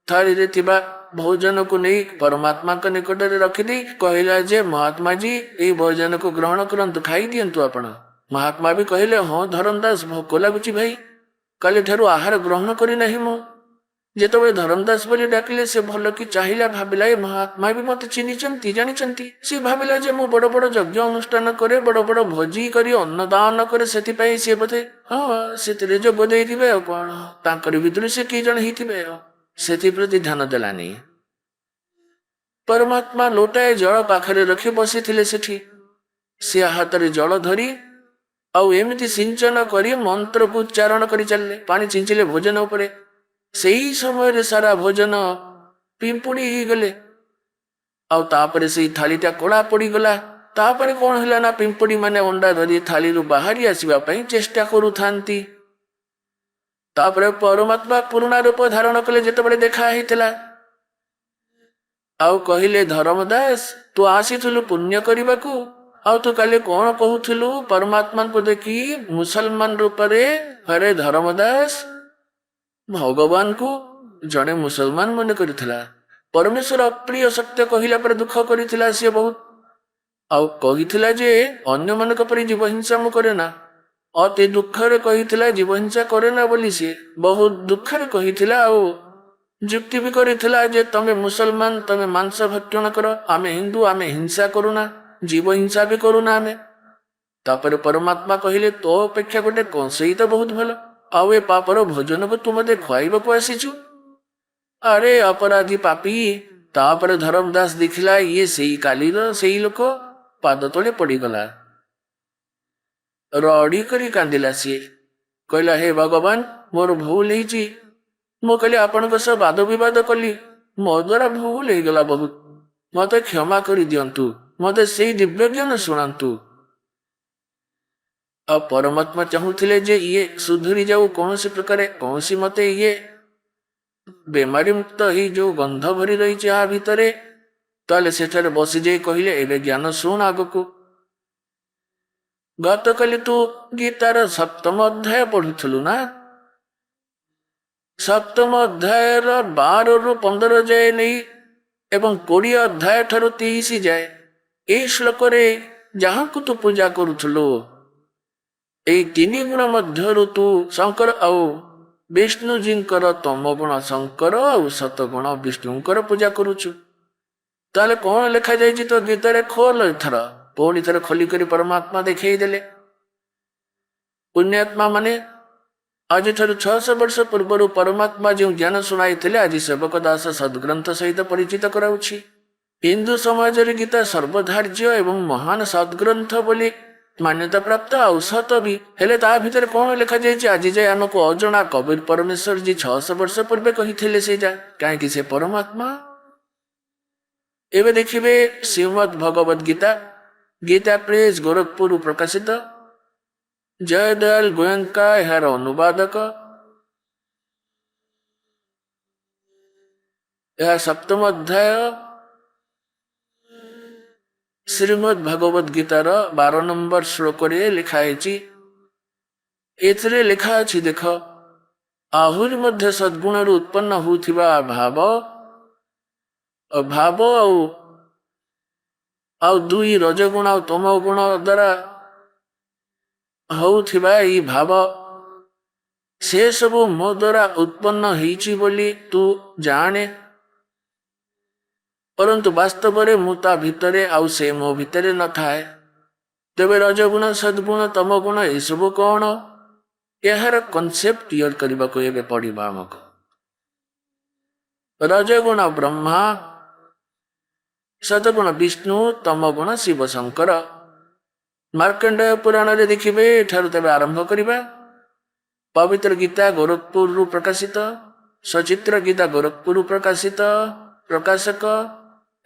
थाली रे थिबा भोजन को नहीं परमात्मा के निकट में रखिदी कहला जे महात्मा जी ये भोजन को ग्रहण करंतु खाई दियंतु आपण। महात्मा भी कहले हाँ धर्मदास भोक लगुच भाई, काली ठारू आहार ग्रहण करी नहीं मु। जेतबे धर्मदास बोली डाकिले से भल कि चाहिला भाविला ए महात्मा भी मते चिन्हिचंती जानिचंती। से भाविला जे मु बड़ बड़ यज्ञ अनुष्ठान करे बड़ बड़ भोजी करी अन्नदान करे सेतिपाई से बोधे हाँ सेतिरे जो बोधे दिबे आ कोन तांकर भितरु से की जण हिथिबे सेति प्रति ध्यान देलानी। परमात्मा लोटाए जल पाखरे रखी बसी थिले सेठी। से हाथरे जल धरी आउ एमिति सिंचन करी मंत्र को उच्चारण करी चलले। पानी छिंचिले भोजन उपरे, सही समय सारा भोजन पिंपुड़ी ही गले। आउ तापरे से थालीटा कड़ा पड़ी गला। तापरे कौन हैला ना पिंपुड़ी माने अंडा धरी थाली रु बाहरी आसीबा पई चेष्टा करू थांती। तापरे परमात्मा पूर्ण रूप धारण कले जेतबेले देखा हितला आउ कहिले धर्मदास तू आसीथुलु पुण्य करिबाकू आउ तू काले कौन कहूथुलु परमात्मा को देखी मुसलमान रूप रे। अरे धर्मदास भगवान को जड़े मुसलमान मन करिथिला, परमेश्वर अप्रिय सत्य कहिला पर दुख करिथिला से बहुत। आउ कहिथिला जे अन्य मानक परि जीव हिंसा मु करे ना, अति दुख रे कहिथिला जीव हिंसा करे ना बोली से बहुत दुख रे कहिथिला। आउ जुक्ति भी करिथिला जे तमे मुसलमान तमे मांस भक्षण करो, आमे हिंदू आमे हिंसा करूना, जीव हिंसा भी करूना आमे। तापर परमात्मा कहिले तो अपेक्षा गोटे कंसई तो बहुत भल, आउ ए पापर भोजन को तू मते खुआइबाकू आसीचु। अरे अपराधी पापी। तापर धर्मदास देखिला ये सेई कालीर सेई लोक पाद तले पड़ीगला। रड़ी करी कांदिला सी कहला हे भगवान मोर भूल ହେଇଛି। मु कहली आपन सह वाद विवाद कली, मो द्वारा भूल हो गला बहुत, मते क्षमा कर दियंतु, मते सेई दिव्य ज्ञान सुनांतु। अब परमात्मा चाहूले जे ये सुधरी जाऊ कौन सी प्रकार कौन सी मते ये बेमारी मुक्त ही जो गंध भरी रही आ भितरे ताले सेठारे बसी जाई कहले एबे ज्ञान सुन आगकू। गत काली तू गीतार सप्तम अध्याय पढ़ुथलु ना, सप्तम अध्याय 12 रु 15 जाए नहीं एवं 20 अध्याय ठारू 23 जाए ए श्लोक रे जहाँ को तू पूजा करुथलु ए 3 गुण मध्यरु तू शंकर आउ विष्णु जींकर तम गुण शंकर आउ सतगुण विष्णुकर पूजा करुचु। ताले कौन लिखा जाइए तो गीतारे खोल एथर पुणी थर खोली करी परमात्मा देखई देले। पुण्यात्मा माने आज 600 वर्ष पूर्व परमात्मा जो ज्ञान शुणाई थे आज सेवक दास सद्ग्रंथ सहित परिचित कराउछि। हिंदू समाज रे गीता सर्वधार्य एवं महान सद्ग्रंथ बोली मान्यता प्राप्त औसत भी हेले ता भीतर कौन लिखा जाइए आज जाए आमको अजଣା कबीर परमेश्वर जी 600 वर्ष पूर्वे कही से जा कहीं से परमात्मा। एवं देखिए श्रीमद् भगवद गीता गीता प्रेस गोरखपुर प्रकाशित जय दयाल गोयंका यार अनुवादक यह सप्तम अध्याय श्रीमद् भगवद गीतार 12 नंबर श्लोक रे लिखा है। एथरे लिखा अछि देख आहुरी मध्य सद्गुण उत्पन्न होथिबा भाव ଭାବ ଆଉ ଦୁଇ ରଜଗୁଣ ଆଉ ତମ ଗୁଣ ଦ୍ୱାରା ହଉଥିବା ଏଇ ଭାବ ସେ ସବୁ ମୋ ଦ୍ୱାରା ଉତ୍ପନ୍ନ ହେଇଛି ବୋଲି ତୁ ଜାଣେ, ପରନ୍ତୁ ବାସ୍ତବରେ ମୁଁ ତା ଭିତରେ ଆଉ ସେ ମୋ ଭିତରେ ନଥାଏ। ତେବେ ରଜଗୁଣ, ସଦ୍ଗୁଣ, ତମ ଗୁଣ ଏସବୁ କ'ଣ? ଏହାର କନସେପ୍ଟ କ୍ଲିୟର କରିବାକୁ ଏବେ ପଡ଼ିବ ଆମକୁ। ରଜଗୁଣ ବ୍ରହ୍ମା, ସଦ୍ଗୁଣ ବିଷ୍ଣୁ, ତମ ଗୁଣ ଶିବ ଶଙ୍କର। ମାର୍କଣ୍ଡେୟ ପୁରାଣରେ ଦେଖିବେ। ଏଠାରୁ ତେବେ ଆରମ୍ଭ କରିବା। ପବିତ୍ର ଗୀତା ଗୋରଖପୁରରୁ ପ୍ରକାଶିତ, ସଚିତ୍ର ଗୀତା ଗୋରଖପୁରରୁ ପ୍ରକାଶିତ, ପ୍ରକାଶକ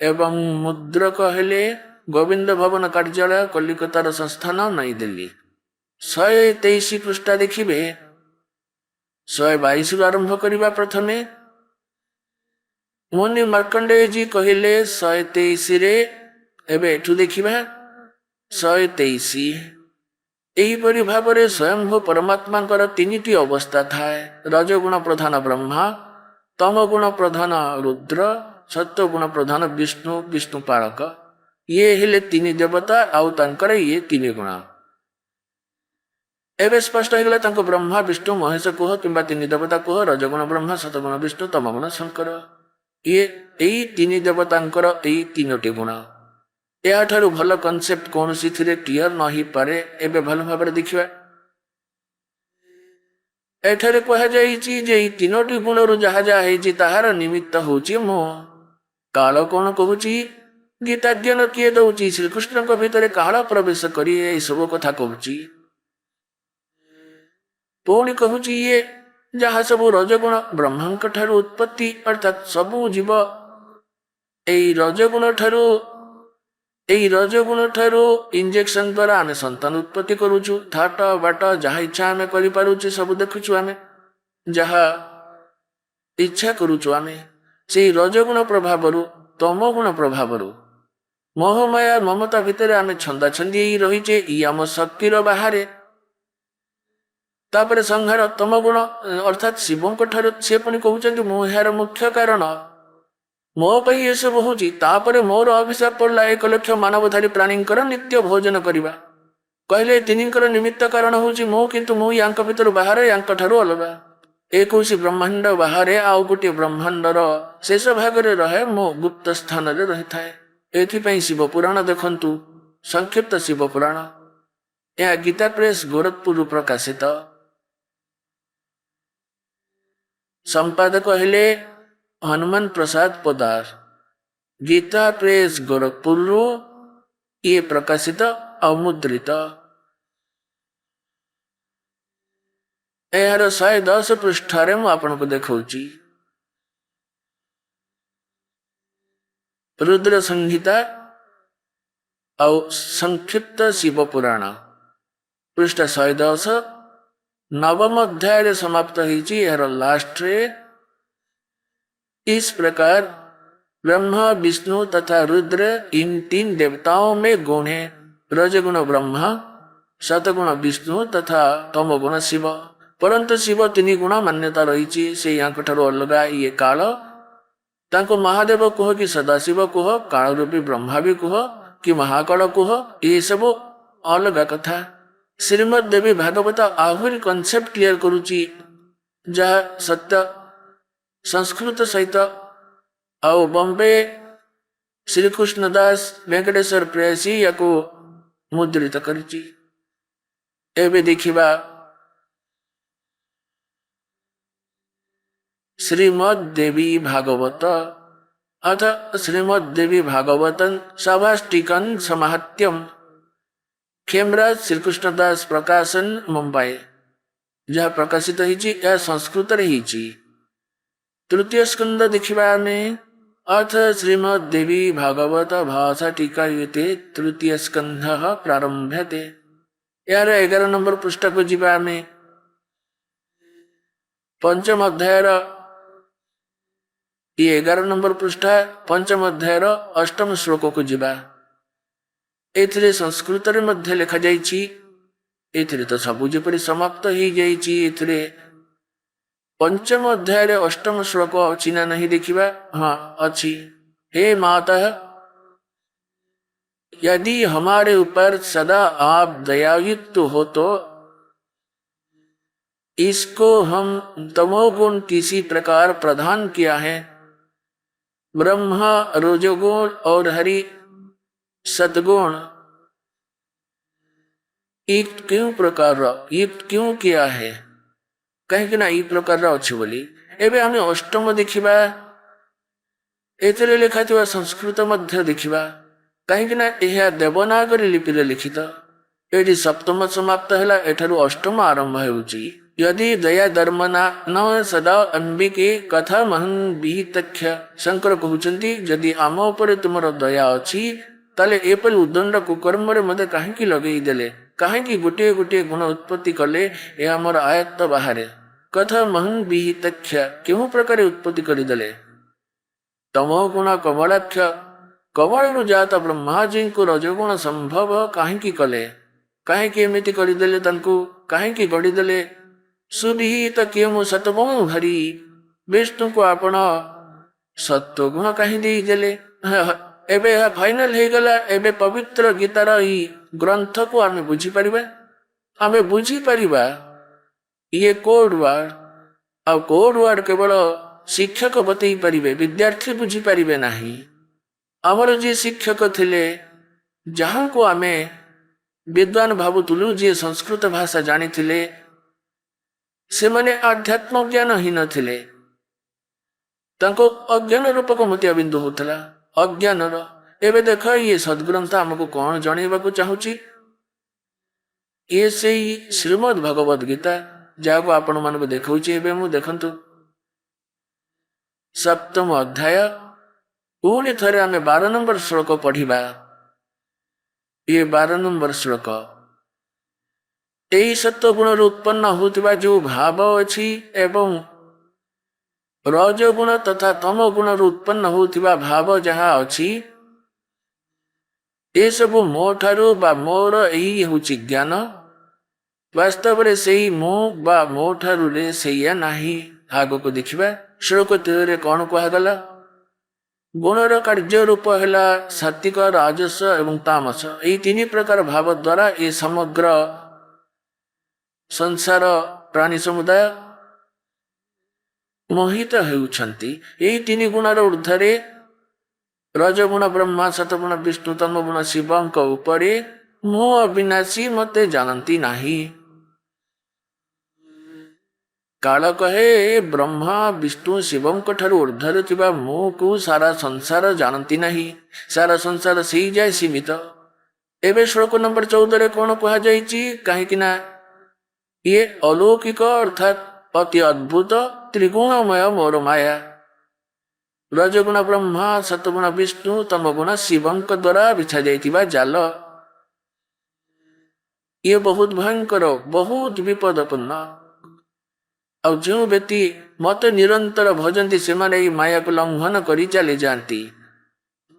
ଏବଂ ମୁଦ୍ରକ ହେଲେ ଗୋବିନ୍ଦ ଭବନ କାର୍ଯ୍ୟାଳୟ, କଲିକତାର ସଂସ୍ଥାନ, ନଈଦିଲ୍ଲୀ। 123 ପୃଷ୍ଠା ଦେଖିବେ। 122ରୁ ଆରମ୍ଭ କରିବା। ପ୍ରଥମେ ମୁନି ମାର୍କଣ୍ଡେୟଜୀ କହିଲେ 123ରେ, ଏବେ ଏଠୁ ଦେଖିବା 123। ଏହିପରି ଭାବରେ ସ୍ୱୟଂଭୂ ପରମାତ୍ମାଙ୍କର 3ଟି ଅବସ୍ଥା ଥାଏ। ରଜଗୁଣ ପ୍ରଧାନ ବ୍ରହ୍ମା, ତମ ଗୁଣ ପ୍ରଧାନ ରୁଦ୍ର, ସତ୍ୱଗୁଣ ପ୍ରଧାନ ବିଷ୍ଣୁ, ବିଷ୍ଣୁ ପାଳକ। ଇଏ ହେଲେ 3 ଦେବତା ଆଉ ତାଙ୍କର ଇଏ 3 ଗୁଣ। ଏବେ ସ୍ପଷ୍ଟ ହେଇଗଲା ତାଙ୍କୁ ବ୍ରହ୍ମା, ବିଷ୍ଣୁ, ମହେଶ କୁହ କିମ୍ବା 3 ଦେବତା କୁହ। ରଜଗୁଣ ବ୍ରହ୍ମା, ସତଗୁଣ ବିଷ୍ଣୁ, ତମଗୁଣ ଶଙ୍କର। ଏଇ 3 ଦେବତାଙ୍କର ଏଇ 3ଟି ଗୁଣ। ଏହାଠାରୁ ଭଲ କନସେପ୍ଟ କୌଣସିଥିରେ କ୍ଲିୟର ନ ହେଇପାରେ। ଏବେ ଭଲ ଭାବରେ ଦେଖିବା। ଏଠାରେ କୁହାଯାଇଛି ଯେ ଏଇ 3ଟି ଗୁଣରୁ ଯାହା ଯାହା ହେଇଛି ତାହାର ନିମିତ୍ତ ହେଉଛି ମୁଁ। କାଳ କ'ଣ କହୁଛି? ଗୀତାଧ୍ୟୟନ କିଏ ଦଉଛି? ଶ୍ରୀକୃଷ୍ଣଙ୍କ ଭିତରେ କାଳ ପ୍ରବେଶ କରି ଏସବୁ କଥା କହୁଛି। ପୁଣି କହୁଛି ଇଏ ଯାହା ସବୁ ରଜଗୁଣ ବ୍ରହ୍ମାଙ୍କ ଠାରୁ ଉତ୍ପତ୍ତି, ଅର୍ଥାତ୍ ସବୁ ଜୀବ ଏଇ ରଜଗୁଣ ଠାରୁ ଇଞ୍ଜେକ୍ସନ ଦ୍ୱାରା ଆମେ ସନ୍ତାନ ଉତ୍ପତ୍ତି କରୁଛୁ। ଥାଟ ବାଟ ଯାହା ଇଚ୍ଛା ଆମେ କରିପାରୁଛୁ, ସବୁ ଦେଖୁଛୁ ଆମେ, ଯାହା ଇଚ୍ଛା କରୁଛୁ ଆମେ ସେଇ ରଜଗୁଣ ପ୍ରଭାବରୁ, ତମ ଗୁଣ ପ୍ରଭାବରୁ ମୋହମାୟା ମମତା ଭିତରେ ଆମେ ଛନ୍ଦାଛନ୍ଦି ହେଇ ରହିଛେ। ଇ ଆମ ଶକ୍ତିର ବାହାରେ। ତାପରେ ସଂହାର ତମ ଗୁଣ ଅର୍ଥାତ୍ ଶିବଙ୍କ ଠାରୁ ସେ ପୁଣି କହୁଛନ୍ତି ମୁଁ ଏହାର ମୁଖ୍ୟ କାରଣ, ମୋ ପାଇଁ ଏସବୁ ହଉଛି। ତାପରେ ମୋର ଅଭିଶାପ ପଡ଼ିଲା 1 ଲକ୍ଷ ମାନବଧାରୀ ପ୍ରାଣୀଙ୍କର ନିତ୍ୟ ଭୋଜନ କରିବା। କହିଲେ 3ଙ୍କର ନିମିତ୍ତ କାରଣ ହଉଛି ମୁଁ, କିନ୍ତୁ ମୁଁ ୟାଙ୍କ ଭିତରୁ ବାହାରେ, ୟାଙ୍କ ଠାରୁ ଅଲଗା। 21 ବ୍ରହ୍ମାଣ୍ଡ ବାହାରେ ଆଉ ଗୋଟିଏ ବ୍ରହ୍ମାଣ୍ଡର ଶେଷ ଭାଗରେ ରହେ, ମୁଁ ଗୁପ୍ତ ସ୍ଥାନରେ ରହିଥାଏ। ଏଥିପାଇଁ ଶିବ ପୁରାଣ ଦେଖନ୍ତୁ, ସଂକ୍ଷିପ୍ତ ଶିବ ପୁରାଣ। ଏହା ଗୀତା ପ୍ରେସ୍ ଗୋରଖପୁରରୁ ପ୍ରକାଶିତ। ସମ୍ପାଦକ ହେଲେ ହନୁମାନ ପ୍ରସାଦ ପଦାର। ଗୀତା ପ୍ରେସ୍ ଗୋରଖପୁରରୁ ଇଏ ପ୍ରକାଶିତ ଆଉ ମୁଦ୍ରିତ। ଏହାର 110 ପୃଷ୍ଠାରେ ମୁଁ ଆପଣଙ୍କୁ ଦେଖାଉଛି। ରୁଦ୍ର ସଂହିତା ଆଉ ସଂକ୍ଷିପ୍ତ ଶିବ ପୁରାଣ, ପୃଷ୍ଠା 110। 9ମ ଅଧ୍ୟାୟରେ ସମାପ୍ତ ହେଇଛି। ଏହାର ଲାଷ୍ଟରେ इस प्रकार ब्रह्मा, विष्णु तथा रुद्र इन 3 देवताओं में गुण है। रजगुण ब्रह्मा, सतगुण विष्णु तथा तमगुण शिव। परंतु शिव 3 गुण मान्यता रही से यहाँ ठाରୁ अलगा। ये काल ताको महादेव कुह कि सदाशिव कुह, काल रूपी ब्रह्मा भी कुह कि महाकाल कुह, ये सब अलगा कथा। श्रीमद देवी भागवत आहुरी कनसेप्ट क्लियर करुची, जहाँ सत्य संस्कृत सहित ଆଉ ବମ୍ବେ ଶ୍ରୀକୃଷ୍ଣ ଦାସ ଭେଙ୍କଟେଶ୍ୱର ପ୍ରେୟସୀ ୟାକୁ ମୁଦ୍ରିତ କରିଛି। ଏବେ ଦେଖିବା ଶ୍ରୀମଦ୍ ଦେବୀ ଭାଗବତ अथ श्रीमद् देवी भागवतन सभाष्टिकन समाहत्यम, खेमराज श्रीकृष्ण दास प्रकाशन मुंबई। जहाँ प्रकाशित होइछि यह संस्कृत रे होइछि। तृतीय स्कंद देखिबा में अथ श्रीमद् देवी भागवत भाषा टीका युते तृतीय स्कंध प्रारंभ्यते। यार 11 नंबर पृष्ठ को जीवा में पंचम अध्याय ये 11 नंबर पृष्ठ पंचम अध्याय 8म श्लोक को जीवा। एथिरे संस्कृत रे मध्य लिखा जाइछि। एथिरे तो सब जेपरि समाप्त ही जाइछि। एथिरे पंचम अध्याय 8म श्लोक अछि ना नहीं देखिबा। हाँ अछि। हे माता, यदि हमारे ऊपर सदा आप दयायुक्त हो तो इसको हम तमोगुण किसी प्रकार प्रदान किया है। ब्रह्मा रजोगुण और हरि सद्गुण युक्त क्यों प्रकार युक्त क्यों किया है कहीं ई प्रकार अच्छी बोली। एवं आम अष्टम देखा एथिरे लिखा संस्कृत मध्य देखा कहीं देवनागरी लिपि लिखित। ये सप्तम समाप्त है एठारू अष्टम आरंभ होउची। यदि दया धर्म न सदा अंबिके कथा महन विहितख्य। शंकर कहते जदि आम उपर तुमर दया अच्छी ताले एपरि उदंड कुकर्म मत कहीं लगे देले कहीं गोटे गोटे गुण उत्पत्ति कले ये आमर आयत्त बाहर कथा महन विहितख्य क्यों प्रकार उत्पत्ति करदेले। तमो गुण कमलाक्ष कमल जात ब्रह्मा जी को रजगुण संभव कहीं कले कहीं एमती करदेले कहीं गढ़ीदेले। सुविहित क्यों सतगुण हरि विष्णु को आपण सत्वगुण कहीं देदेले। एबे फाइनल हो गला। एबे पवित्र गीतार ई ग्रंथ को आमे बुझी परिबा। आमे बुझी परिबा ये कोड वर्ड आ कोड वर्ड केवल शिक्षक बतई परिबे विद्यार्थी बुझी परिबे नाही। आमर जी शिक्षक थिले जहाँ को आमे विद्वान भावुलु जी संस्कृत भाषा जानी थिले से माने आध्यात्म ज्ञान ही नथिले। तांको अज्ञान रूपक मोतिया बिंदु होता अज्ञान। एवं देख ये सद्ग्रंथ आमको कौन जनइबा चाहूची ये से श्रीमद भगवद गीता जहाँ को आपण मानक देखौची। एवं मु देखंतु सप्तम अध्याय पुणी थरे आमे 12 नंबर श्लोक पढ़िबा। ये 12 नंबर श्लोक यही सत्व गुण उत्पन्न होता जो भाव अच्छी एवं रजगुण तथा तम गुण उत्पन्न होता भाव जहाँ अच्छी ये सब मो ठारू बा मोर यही हूँ ज्ञान। वास्तव में से मो बा मो ठारू रे सैया नाही। आग को देखा श्लोक 3 कौन कहगला गुणर कार्य रूप है सात्विक राजस एवं तामस। यही 3 प्रकार भाव द्वारा ये समग्र संसार प्राणी समुदाय मोहित होउछंती। यही 3 गुणर ऊर्धरे रजगुण ब्रह्मा सतगुण विष्णु तमगुण शिवंक उपरे मोह अविनाशी मते जानती नाही। काल कहे ब्रह्मा विष्णु शिवंक ठारू ऊर्धरे थिबा मोह को सारा संसार जानती नहीं। सारा संसार से जाए सीमित। एवं श्लोक नंबर 14 कौन कह जाइछि कहीं ना ये अलौकिक अर्थात अति अद्भुत त्रिगुणमय मोर माया रजगुण ब्रह्मा सतगुण विष्णु तमगुण शिवंक द्वारा बिछा जाइतिबा जाल ये बहुत भयंकर बहुत विपदपूर्ण। और जो व्यक्ति मत निरंतर भजंती से माने माया को लंघन करी चली जाती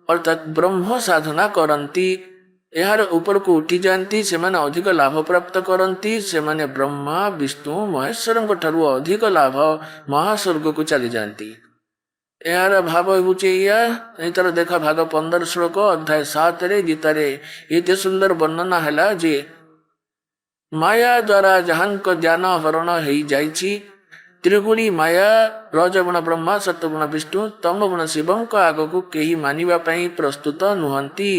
अर्थात ब्रह्म साधना करती यार ऊपर को उठी जाती से माने अधिक लाभ प्राप्त करती से माने ब्रह्मा विष्णु महेश्वर ठारू अधिक लाभ महास्वर्ग को चली जाती। यार भाव हूँ तार देखा भाग 15 श्लोक अध्याय 7 गीतार ये सुंदर वर्णना है जे माया द्वारा जहां को ज्ञान हरण हो जाइछि त्रिगुणी माया रजगुण ब्रह्मा सतगुण विष्णु तमगुण शिवं को आग को कहीं मानिबा पई प्रस्तुत नुहंती।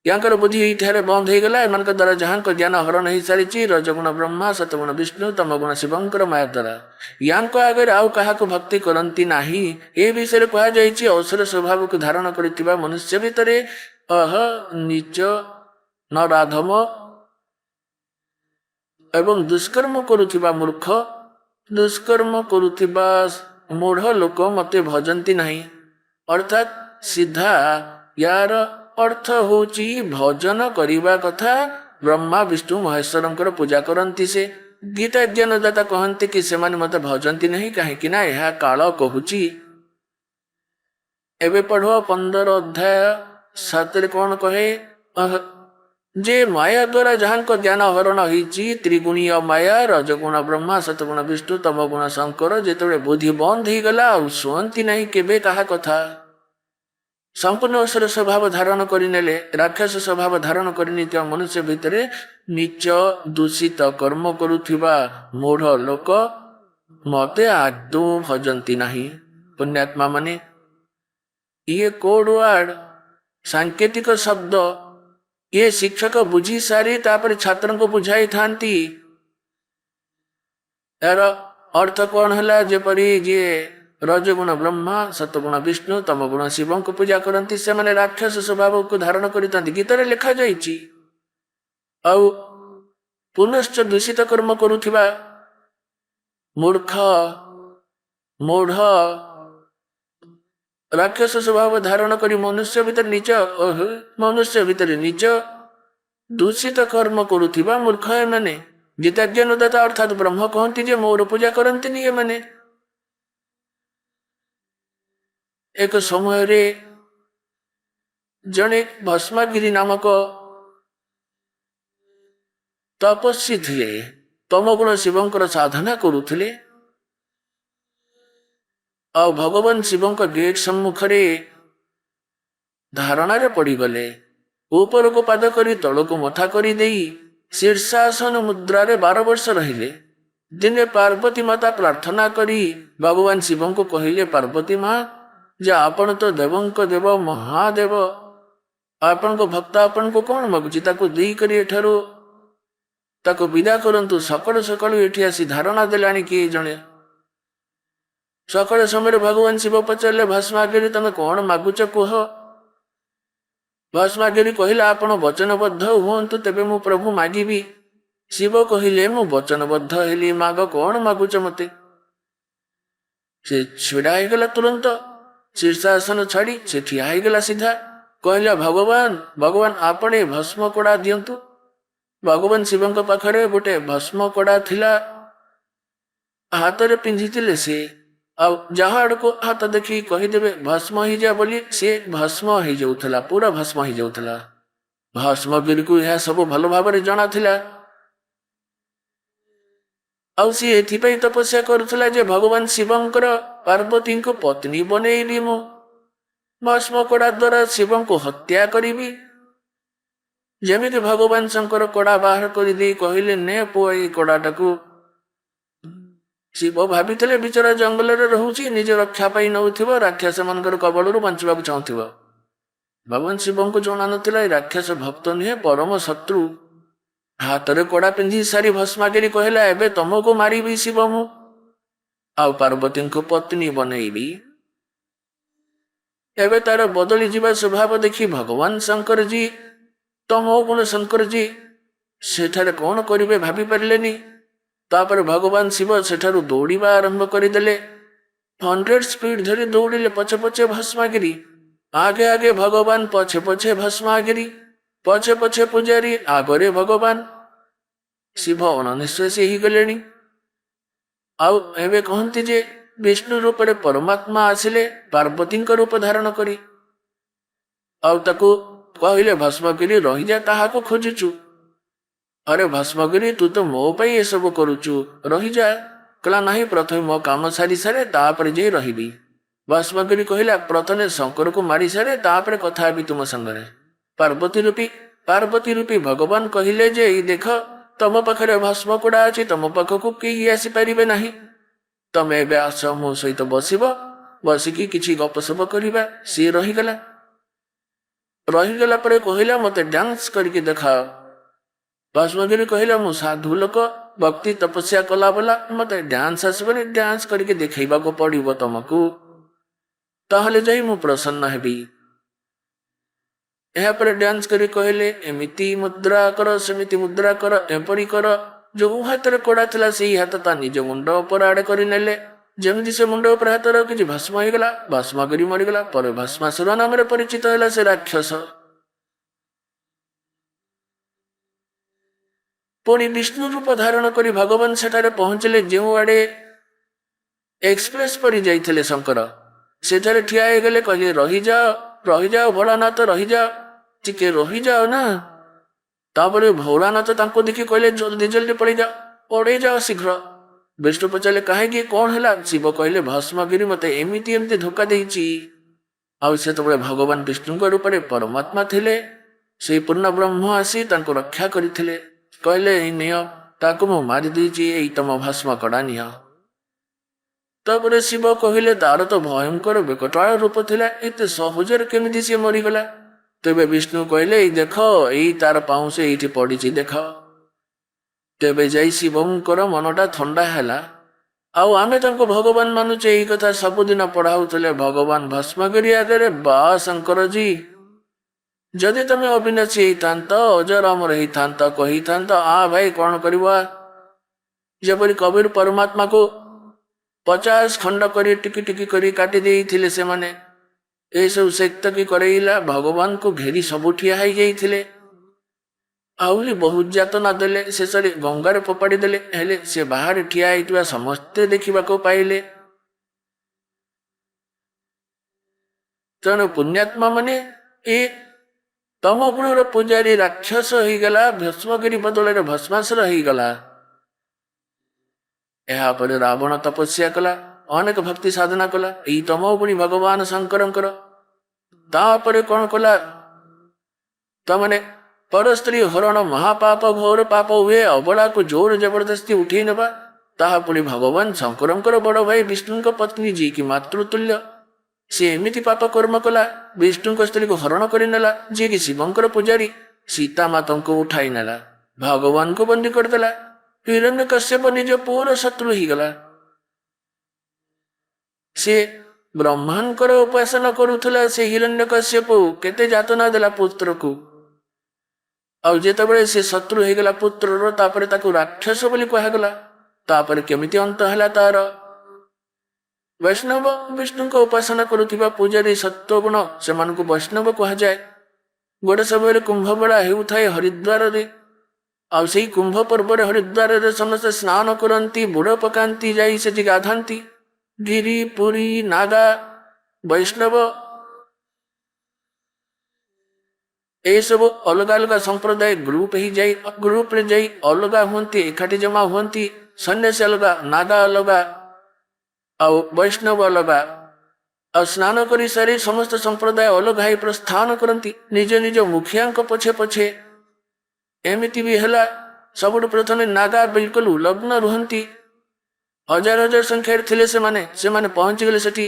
यांकर बुद्धि ये बंद हो गला। एमान द्वारा जहां को ज्ञान हरण हो सारी रजगुण ब्रह्मा सतगुण विष्णु तमगुण शिवंकर माया द्वारा यांको आगे आउ क्या भक्ति करती नाही। ये विषय कह जाइछि असुर स्वभाव को धारण करथिबा मनुष्य भितर अह नीच नराधम एवं दुष्कर्म करुथिबा मूर्ख दुष्कर्म करुथिबा मूढ़ लोक मते भजंती नहीं। अर्थात सीधा यार अर्थ होची भजन करिबा कथा ब्रह्मा विष्णु महेश्वर पूजा करती से गीता ज्ञानदाता कहते कि से मत भजंती नहीं कहीं ना यह काल कहूची। एवं पढ़ 15 अध्याय 7 कौन कहे जे माया द्वारा जहां को ज्ञान हरण होइछि त्रिगुणीय माया रजगुण ब्रह्मा सतगुण विष्णु तमगुण शंकर जेतबे बुद्धि बंद हो गला शुणती नहीं केबे कहा कथा संपूर्ण असुर स्वभाव धारण କରିନେଲେ, ରାକ୍ଷସ ସ୍ୱଭାବ ଧାରଣ କରିନେଇଥିବା ମନୁଷ୍ୟ ଭିତରେ ନିଚ ଦୂଷିତ କର୍ମ କରୁଥିବା ମୂଢ ଲୋକ ମତେ ଆଦୌ ଭଜନ୍ତି ନାହିଁ। ପୁଣ୍ୟାତ୍ମା ମାନେ ଇଏ କୋଡ୍ ୱାର୍ଡ, ସାଙ୍କେତିକ ଶବ୍ଦ, ଇଏ ଶିକ୍ଷକ ବୁଝି ସାରି ତାପରେ ଛାତ୍ରଙ୍କୁ ବୁଝାଇଥାନ୍ତି। ଏହାର ଅର୍ଥ କଣ ହେଲା? ଯେପରି ଯିଏ ରଜଗୁଣ ବ୍ରହ୍ମା, ସତଗୁଣ ବିଷ୍ଣୁ, ତମଗୁଣ ଶିବଙ୍କୁ ପୂଜା କରନ୍ତି, ସେମାନେ ରାକ୍ଷସ ସ୍ୱଭାବକୁ ଧାରଣ କରିଥାନ୍ତି, ଗୀତାରେ ଲେଖାଯାଇଛି। ଆଉ ପୁନଶ୍ଚ ଦୂଷିତ କର୍ମ କରୁଥିବା ମୂର୍ଖ ମୂଢ ରାକ୍ଷସ ସ୍ୱଭାବ ଧାରଣ କରି ମନୁଷ୍ୟ ଭିତରେ ନିଜ ଦୂଷିତ କର୍ମ କରୁଥିବା ମୂର୍ଖ ଏମାନେ। ଗୀତାଜ୍ଞାନଦାତା ଅର୍ଥାତ୍ ବ୍ରହ୍ମ କହନ୍ତି ଯେ ମୋର ପୂଜା କରନ୍ତିନି ଏମାନେ। ଏକ ସମୟରେ ଜଣେ ଭସ୍ମାଗିରି ନାମକ ତପସ୍ୱୀ ଥିଲେ, ତମଗୁଣ ଶିବଙ୍କର ସାଧନା କରୁଥିଲେ। ଆଉ ଭଗବାନ ଶିବଙ୍କ ଗେଟ୍ ସମ୍ମୁଖରେ ଧାରଣାରେ ପଡ଼ିଗଲେ। ଉପରକୁ ପାଦ କରି ତଳକୁ ମଥା କରି ଦେଇ ଶୀର୍ଷାସନ ମୁଦ୍ରାରେ 12 ବର୍ଷ ରହିଲେ। ଦିନେ ପାର୍ବତୀ ମାତା ପ୍ରାର୍ଥନା କରି ଭଗବାନ ଶିବଙ୍କୁ କହିଲେ, ପାର୍ବତୀ ମା, ଯେ ଆପଣ ତ ଦେବଙ୍କ ଦେବ, ମହାଦେବ, ଆପଣଙ୍କ ଭକ୍ତ ଆପଣଙ୍କୁ କଣ ମାଗୁଛି ତାକୁ ଦେଇକରି ଏଠାରୁ ତାକୁ ବିଦା କରନ୍ତୁ। ସକାଳୁ ସକାଳୁ ଏଠି ଆସି ଧାରଣା ଦେଲାଣି କିଏ ଜଣେ। ସକାଳ ସମୟରେ ଭଗବାନ ଶିବ ପଚାରିଲେ, ଭସ୍ମାଗିରି ତମେ କଣ ମାଗୁଛ କୁହ? ଭସ୍ମାଗିରି କହିଲା, ଆପଣ ବଚନବଦ୍ଧ ହୁଅନ୍ତୁ, ତେବେ ମୁଁ ପ୍ରଭୁ ମାଗିବି। ଶିବ କହିଲେ, ମୁଁ ବଚନବଦ୍ଧ ହେଲି, ମାଗ କଣ ମାଗୁଛ ମତେ? ସେ ଛିଡା ହେଇଗଲା ତୁରନ୍ତ, ଶୀର୍ଷାସନ ଛାଡି ସେ ଠିଆ ହେଇଗଲା ସିଧା। କହିଲା, ଭଗବାନ ଆପଣ ଏ ଭସ୍ମ କୋଡା ଦିଅନ୍ତୁ। ଭଗବାନ ଶିବଙ୍କ ପାଖରେ ଗୋଟେ ଭସ୍ମ କୋଡା ଥିଲା, ହାତରେ ପିନ୍ଧିଥିଲେ ସେ। ଆଉ ଯାହା ଆଡକୁ ହାତ ଦେଖି କହିଦେବେ ଭସ୍ମ ହେଇଯା ବୋଲି, ସେ ଭସ୍ମ ହେଇଯାଉଥିଲା, ପୁରା ଭସ୍ମ ହେଇଯାଉଥିଲା। ଭସ୍ମଗିରିକୁ ଏହା ସବୁ ଭଲ ଭାବରେ ଜଣାଥିଲା। ଆଉ ସିଏ ଏଥିପାଇଁ ତପସ୍ୟା କରୁଥିଲା ଯେ ଭଗବାନ ଶିବଙ୍କର ପାର୍ବତୀଙ୍କୁ ପତ୍ନୀ ବନେଇବି, ମୁଁ ଭସ୍ମ କୋଡା ଦ୍ୱାରା ଶିବଙ୍କୁ ହତ୍ୟା କରିବି। ଯେମିତି ଭଗବାନ ଶଙ୍କର କୋଡା ବାହାର କରିଦେଇ କହିଲେ, ନେ ପୁଅ ଏଇ କୋଡାଟାକୁ। ଶିବ ଭାବିଥିଲେ ବିଚରା ଜଙ୍ଗଲରେ ରହୁଛି, ନିଜ ରକ୍ଷା ପାଇଁ ନଉଥିବ, ରାକ୍ଷସ ମାନଙ୍କର କବଳରୁ ବଞ୍ଚିବାକୁ ଚାହୁଁଥିବ। ଭଗବାନ ଶିବଙ୍କୁ ଜଣା ନଥିଲା ଏ ରାକ୍ଷସ ଭକ୍ତ ନୁହେଁ, ପରମ ଶତ୍ରୁ। ହାତରେ କୋଡା ପିନ୍ଧି ସାରି ଭସ୍ମାଗିରି କହିଲା, ଏବେ ତମକୁ ମାରିବି ଶିବ ମୁଁ, ଆଉ ପାର୍ବତୀଙ୍କୁ ପତ୍ନୀ ବନେଇବି। ଏବେ ତାର ବଦଳି ଯିବା ସ୍ୱଭାବ ଦେଖି ଭଗବାନ ଶଙ୍କରଜୀ, ତମୋଗୁଣ ଶଙ୍କରଜୀ ସେଠାରେ କଣ କରିବେ ଭାବି ପାରିଲେନି। ତାପରେ ଭଗବାନ ଶିବ ସେଠାରୁ ଦୌଡ଼ିବା ଆରମ୍ଭ କରିଦେଲେ। 100 ସ୍ପିଡ ଧରି ଦୌଡ଼ିଲେ ପଛେ ପଛେ ଭସ୍ମାଗିରି। ଆଗେ ଆଗେ ଭଗବାନ, ପଛେ ପଛେ ଭସ୍ମାଗିରି, ପଛେ ପଛେ ପୂଜାରୀ, ଆଗରେ ଭଗବାନ। ଶିବ ଅଣନିଶ୍ୱାସୀ ହେଇଗଲେଣି। ଆଉ ଏବେ କହନ୍ତି ଯେ ବିଷ୍ଣୁ ରୂପରେ ପରମାତ୍ମା ଆସିଲେ ପାର୍ବତୀଙ୍କ ରୂପ ଧାରଣ କରି। ଆଉ ତାକୁ କହିଲେ, ଭସ୍ମଗିରି ରହିଯା, କାହାକୁ ଖୋଜୁଛୁ? ଆରେ ଭସ୍ମଗିରି, ତୁ ତ ମୋ ପାଇଁ ଏସବୁ କରୁଛୁ, ରହିଯା। କହିଲା, ନାହିଁ, ପ୍ରଥମେ ମୋ କାମ ସାରି ସାରେ, ତାପରେ ଯାଇ ରହିବି। ଭସ୍ମଗିରି କହିଲା, ପ୍ରଥମେ ଶଙ୍କରକୁ ମାରି ସାରେ, ତାପରେ କଥା ହେବି ତୁମ ସାଙ୍ଗରେ। ପାର୍ବତୀ ରୂପୀ ଭଗବାନ କହିଲେ ଯେ, ଏଇ ଦେଖ, ତମ ପାଖରେ ଭସ୍ମ କୋଡା ଅଛି, ତମ ପାଖକୁ କେହି ଆସିପାରିବେ ନାହିଁ। ତମେ ଏବେ ଆସ, ମୋ ସହିତ ବସିବ, ବସିକି କିଛି ଗପସପ କରିବା। ସିଏ ରହିଗଲା ପରେ କହିଲା, ମତେ ଡ୍ୟାନ୍ସ କରିକି ଦେଖାଅ। ଭସ୍ମଗିରି କହିଲା, ମୁଁ ସାଧୁ ଲୋକ, ଭକ୍ତି ତପସ୍ୟା କଲା ବୋଲା, ମତେ ଡ୍ୟାନ୍ସ ଆସିବନି, ଡ୍ୟାନ୍ସ କରିକି ଦେଖେଇବାକୁ ପଡିବ ତମକୁ, ତାହେଲେ ଯାଇ ମୁଁ ପ୍ରସନ୍ନ ହେବି। ଏହାପରେ ଡ୍ୟାନ୍ସ କରି କହିଲେ, ଏମିତି ମୁଦ୍ରା କର, ସେମିତି ମୁଦ୍ରା କର, ଏପରି କର। ଯୋଉ ହାତରେ କୋଡା ଥିଲା ସେଇ ହାତ ତା ନିଜ ମୁଣ୍ଡ ଉପର ଆଡେ କରିନେଲେ। ଯେମିତି ସେ ମୁଣ୍ଡ ଉପରେ ହାତ ରଖିଛି ଭସ୍ମ ହେଇଗଲା। ଭସ୍ମଗିରି ମରିଗଲା। ପରେ ଭସ୍ମାସୁର ନାମରେ ପରିଚିତ ହେଲା ସେ ରାକ୍ଷସ। ପୁଣି ବିଷ୍ଣୁ ରୂପ ଧାରଣ କରି ଭଗବାନ ସେଠାରେ ପହଞ୍ଚିଲେ। ଯେଉଁ ଆଡେ ଏକ୍ସପ୍ରେସ ପରି ଯାଇଥିଲେ ଶଙ୍କର, ସେଠାରେ ଠିଆ ହେଇଗଲେ। କହିଲେ, ରହିଯାଅ ଭୋଳାନାଥ, ରହିଯାଅ, ଟିକେ ରହିଯାଅ ନା। ତାପରେ ଭୋଳାନାଥ ତାଙ୍କୁ ଦେଖି କହିଲେ, ଜଲ୍ଦି ପଳେଇ ଯାଅ ଶୀଘ୍ର। ବିଷ୍ଣୁ ପଚାରିଲେ, କାହିଁକି, କଣ ହେଲା? ଶିବ କହିଲେ, ଭସ୍ମଗିରି ମତେ ଏମିତି ଧୋକା ଦେଇଛି, ଆଉ ସେତେବେଳେ ଭଗବାନ ବିଷ୍ଣୁଙ୍କ ରୂପରେ ପରମାତ୍ମା ଥିଲେ। ସେଇ ପୂର୍ଣ୍ଣ ବ୍ରହ୍ମ ଆସି ତାଙ୍କୁ ରକ୍ଷା କରିଥିଲେ। କହିଲେ ଏଇ ନିଅ, ତାକୁ ମୁଁ ମାରିଦେଇଛି, ଏଇ ତମ ଭସ୍ମ କଡ଼ା ନିଅ। ତାପରେ ଶିବ କହିଲେ ତାର ତ ଭୟଙ୍କର ବିକଟାଳ ରୂପ ଥିଲା, ଏତେ ସହଜରେ କେମିତି ସିଏ ମରିଗଲା? ତେବେ ବିଷ୍ଣୁ କହିଲେ ଏଇ ଦେଖ, ଏଇ ତାର ପାଉଁଶ ଏଇଠି ପଡ଼ିଛି ଦେଖ। ତେବେ ଯାଇ ଶିବଙ୍କର ମନଟା ଥଣ୍ଡା ହେଲା। ଆଉ ଆମେ ତାଙ୍କୁ ଭଗବାନ ମାନୁଛେ, ଏଇ କଥା ସବୁଦିନ ପଢାଉଥିଲେ ଭଗବାନ ଭସ୍ମଗିରି ଆଗରେ। ବା ଶଙ୍କରଜୀ, ଯଦି ତମେ ଅବିନାଶୀ ହେଇଥାନ୍ତ, ଅଜର ଅମର ହେଇଥାନ୍ତ, କହିଥାନ୍ତ ଭାଇ କଣ କରିବା? ଯେପରି କବିର ପରମାତ୍ମାକୁ 50 ଖଣ୍ଡ କରି ଟିକି ଟିକି କରି କାଟି ଦେଇଥିଲେ ସେମାନେ। ଏସବୁ ସେକ୍ତକି କରେଇଲା, ଭଗବାନଙ୍କୁ ଘେରି ସବୁ ଠିଆ ହେଇଯାଇଥିଲେ। ଆହୁରି ବହୁତ ଯାତନା ଦେଲେ, ଶେଷରେ ଗଙ୍ଗାରେ ଫୋପାଡ଼ି ଦେଲେ। ହେଲେ ସେ ବାହାରେ ଠିଆ ହେଇଥିବା ସମସ୍ତେ ଦେଖିବାକୁ ପାଇଲେ। ତେଣୁ ପୁଣ୍ୟାତ୍ମା ମାନେ ଏ ତମଗୁଣର ପୂଜାରୀ ରାକ୍ଷସ ହେଇଗଲା, ଭସ୍ମଗିରି ବଦଳରେ ଭସ୍ମାସୁର ହେଇଗଲା। ଏହାପରେ ରାବଣ ତପସ୍ୟା କଲା, ଅନେକ ଭକ୍ତି ସାଧନା କଲା, ଏଇ ତମଗୁଣୀ ଭଗବାନ ଶଙ୍କରଙ୍କର। ତାପରେ କଣ କଲା? ତାମାନେ ପରସ୍ତ୍ରୀ ହରଣ ମହାପାପ, ଘୋର ପାପ ହୁଏ। ଅବଳାକୁ ଜୋର ଜବରଦସ୍ତି ଉଠେଇ ନେବା, ତାହା ପୁଣି ଭଗବାନ ଶଙ୍କରଙ୍କର ବଡ଼ ଭାଇ ବିଷ୍ଣୁଙ୍କ ପତ୍ନୀ, ଯିଏକି ମାତୃତୁଲ୍ୟ, ସେ ଏମିତି ପାପ କର୍ମ କଲା। ବିଷ୍ଣୁଙ୍କ ସ୍ତ୍ରୀକୁ ହରଣ କରିନେଲା, ଯିଏକି ଶିବଙ୍କର ପୂଜାରୀ। ସୀତା ମାତାଙ୍କୁ ଉଠାଇ ନେଲା, ଭଗବାନଙ୍କୁ ବନ୍ଦୀ କରିଦେଲା। ହିରଣ୍ୟକଶ୍ୟପ ନିଜ ପୁଅର ଶତ୍ରୁ ହେଇଗଲା। ସେ ବ୍ରହ୍ମାଙ୍କର ଉପାସନା କରୁଥିଲା। ସେ ହିରଣ୍ୟକଶ୍ୟପ କେତେ ଯାତନା ଦେଲା ପୁତ୍ରକୁ। ଆଉ ଯେତେବେଳେ ସେ ଶତ୍ରୁ ହେଇଗଲା ପୁତ୍ରର, ତାପରେ ତାକୁ ରାକ୍ଷସ ବୋଲି କୁହାଗଲା। ତାପରେ କେମିତି ଅନ୍ତ ହେଲା ତାର? ବୈଷ୍ଣବ, ବିଷ୍ଣୁଙ୍କ ଉପାସନା କରୁଥିବା ପୂଜାରୀ ସତ୍ୱଗୁଣ, ସେମାନଙ୍କୁ ବୈଷ୍ଣବ କୁହାଯାଏ। ଗୋଟେ ସମୟରେ କୁମ୍ଭ ମେଳା ହେଉଥାଏ ହରିଦ୍ୱାରରେ। ଆଉ ସେଇ କୁମ୍ଭ ପର୍ବରେ ହରିଦ୍ୱାରରେ ସମସ୍ତେ ସ୍ନାନ କରନ୍ତି, ବୁଡ଼ ପକାନ୍ତି, ଯାଇ ସେଠି ଗାଧାନ୍ତି। ଗିରି, ପୁରୀ, ନାଗା, ବୈଷ୍ଣବ ଏସବୁ ଅଲଗା ଅଲଗା ସମ୍ପ୍ରଦାୟ ଗ୍ରୁପରେ ଯାଇ ଅଲଗା ହୁଅନ୍ତି, ଏକାଠି ଜମା ହୁଅନ୍ତି। ସନ୍ନ୍ୟାସୀ ଅଲଗା, ନାଗା ଅଲଗା, ଆଉ ବୈଷ୍ଣବ ଅଲଗା। ଆଉ ସ୍ନାନ କରି ସାରି ସମସ୍ତ ସମ୍ପ୍ରଦାୟ ଅଲଗା ହେଇ ପ୍ରସ୍ଥାନ କରନ୍ତି, ନିଜ ନିଜ ମୁଖିଆଙ୍କ ପଛେ ପଛେ। ଏମିତି ବି ହେଲା, ସବୁଠୁ ପ୍ରଥମେ ନାଗା ବିଲକୁଲ ଉଲଗ୍ନ ରୁହନ୍ତି। ହଜାର ହଜାର ସଂଖ୍ୟାରେ ଥିଲେ ସେମାନେ ପହଞ୍ଚିଗଲେ ସେଠି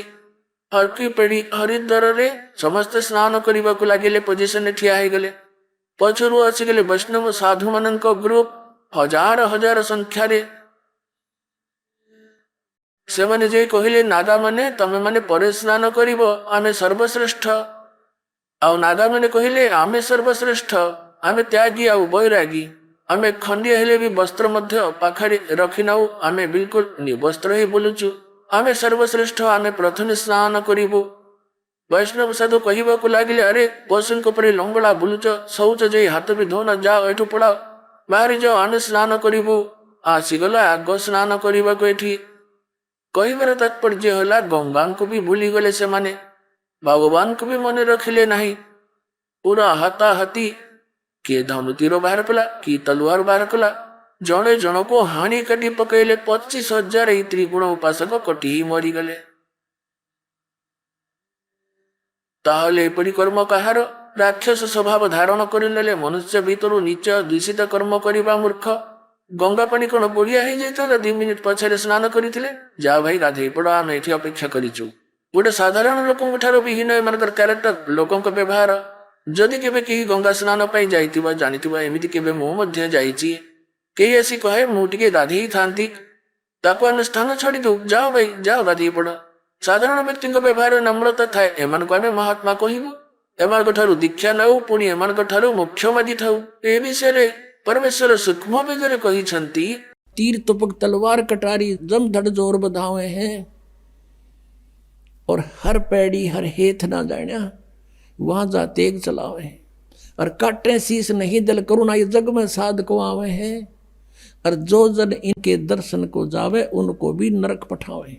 ହରିଦ୍ୱାରରେ। ସମସ୍ତେ ସ୍ନାନ କରିବାକୁ ଲାଗିଲେ, ପୋଜିସନରେ ଠିଆ ହେଇଗଲେ। ପଛରୁ ଆସିଗଲେ ବୈଷ୍ଣବ ସାଧୁମାନଙ୍କ ଗ୍ରୁପ, ହଜାର ହଜାର ସଂଖ୍ୟାରେ। ସେମାନେ ଯାଇ କହିଲେ ନାଗାମାନେ, ତମେ ମାନେ ପରେ ସ୍ନାନ କରିବ, ଆମେ ସର୍ବଶ୍ରେଷ୍ଠ। ଆଉ ନାଗାମାନେ କହିଲେ ଆମେ ସର୍ବଶ୍ରେଷ୍ଠ, ଆମେ ତ୍ୟାଗୀ ଆଉ ବୈରାଗୀ। ଆମେ ଖଣ୍ଡିଏ ହେଲେ ବି ବସ୍ତ୍ର ମଧ୍ୟ ପାଖରେ ରଖିନାଉ, ଆମେ ବିଲକୁଲ ନିବସ୍ତ୍ର ହେଇ ବୁଲୁଛୁ। ଆମେ ସର୍ବଶ୍ରେଷ୍ଠ, ଆମେ ପ୍ରଥମେ ସ୍ନାନ କରିବୁ। ବୈଷ୍ଣବ ସାଧୁ କହିବାକୁ ଲାଗିଲେ, ଆରେ ପଶୁଙ୍କ ପରି ଲଙ୍ଗଳା ବୁଲୁଛ, ଶୌଚ ଯାଇ ହାତ ବି ଧୋଉନ, ଯାଅ ଏଠୁ ପଳାଅ, ବାହାରି ଯାଅ, ଆମେ ସ୍ନାନ କରିବୁ। ଆସିଗଲା ଆଗ ସ୍ନାନ କରିବାକୁ ଏଠି। କହିବାର ତାତ୍ପର୍ଯ୍ୟ ହେଲା, ଗଙ୍ଗାଙ୍କୁ ବି ଭୁଲିଗଲେ ସେମାନେ, ଭଗବାନଙ୍କୁ ବି ମନେ ରଖିଲେ ନାହିଁ। ପୁରା ହାତାହାତି, କିଏ ଧନୁତୀର ବାହାର କଲା, କିଏ ତଲୁଆର ବାହାର କଲା, ଜଣେ ଜଣକୁ ହାଣି କାଟି ପକେଇଲେ। 25,000 ଏଇ ତ୍ରିଗୁଣ ଉପାସକ କଟି ମରିଗଲେ। ତାହେଲେ ଏପରି କର୍ମ କାହାର? ରାକ୍ଷସ ସ୍ୱଭାବ ଧାରଣ କରିନେଲେ, ମନୁଷ୍ୟ ଭିତରୁ ନିଚ ଦୂଷିତ କର୍ମ କରିବା ମୂର୍ଖ। ଗଙ୍ଗା ପାଣି କଣ ବଢିଆ ହେଇଯାଇଥିଲା? 2 ମିନିଟ ପଛରେ ସ୍ନାନ କରିଥିଲେ, ଯାଅ ଭାଇ ଗାଧେଇ ପଡ, ଆମେ ଏଠି ଅପେକ୍ଷା କରିଛୁ। ଗୋଟେ ସାଧାରଣ ଲୋକଙ୍କ ଠାରୁ ବି ହୀନ ଏମାନଙ୍କର କ୍ୟାରେକ୍ଟର, ଲୋକଙ୍କ ବ୍ୟବହାର। ଯଦି କେବେ କେହି ଗଙ୍ଗା ସ୍ନାନ ପାଇଁ ଯାଇଥିବ, ଜାଣିଥିବ, ଏମିତି କେବେ ମୁଁ ମଧ୍ୟ ଯାଇଛି, କେହି ଆସି କହେ ମୁଁ ଟିକେ ଗାଧେଇଥାନ୍ତି, ତାକୁ ଆମେ ସ୍ଥାନ ଛାଡ଼ି ଦଉ, ଯାଅ ଭାଇ ଯାଅ ଗାଧେଇ ପଡ। ସାଧାରଣ ବ୍ୟକ୍ତିଙ୍କ ବ୍ୟବହାର ନମ୍ରତା ଥାଏ, ଏମାନଙ୍କୁ ଆମେ ମହାତ୍ମା କହିବୁ, ଏମାନଙ୍କ ଠାରୁ ଦୀକ୍ଷା ନେଉ, ପୁଣି ଏମାନଙ୍କ ଠାରୁ ମୋକ୍ଷ ମାଗିଥାଉ। ଏ ବିଷୟରେ परमेश्वर सूक्ष्म बेगरे कही तीर तुपक तलवार कटारी जम धड़ जोर बधावे हैं, और हर पैड़ी हर हेथ ना जाना, वहां जा तेग चलावे, और काटे शीस नहीं दल करुणा ये जग में साध को आवे हैं, और जो जन इनके दर्शन को जावे उनको भी नरक पठावे।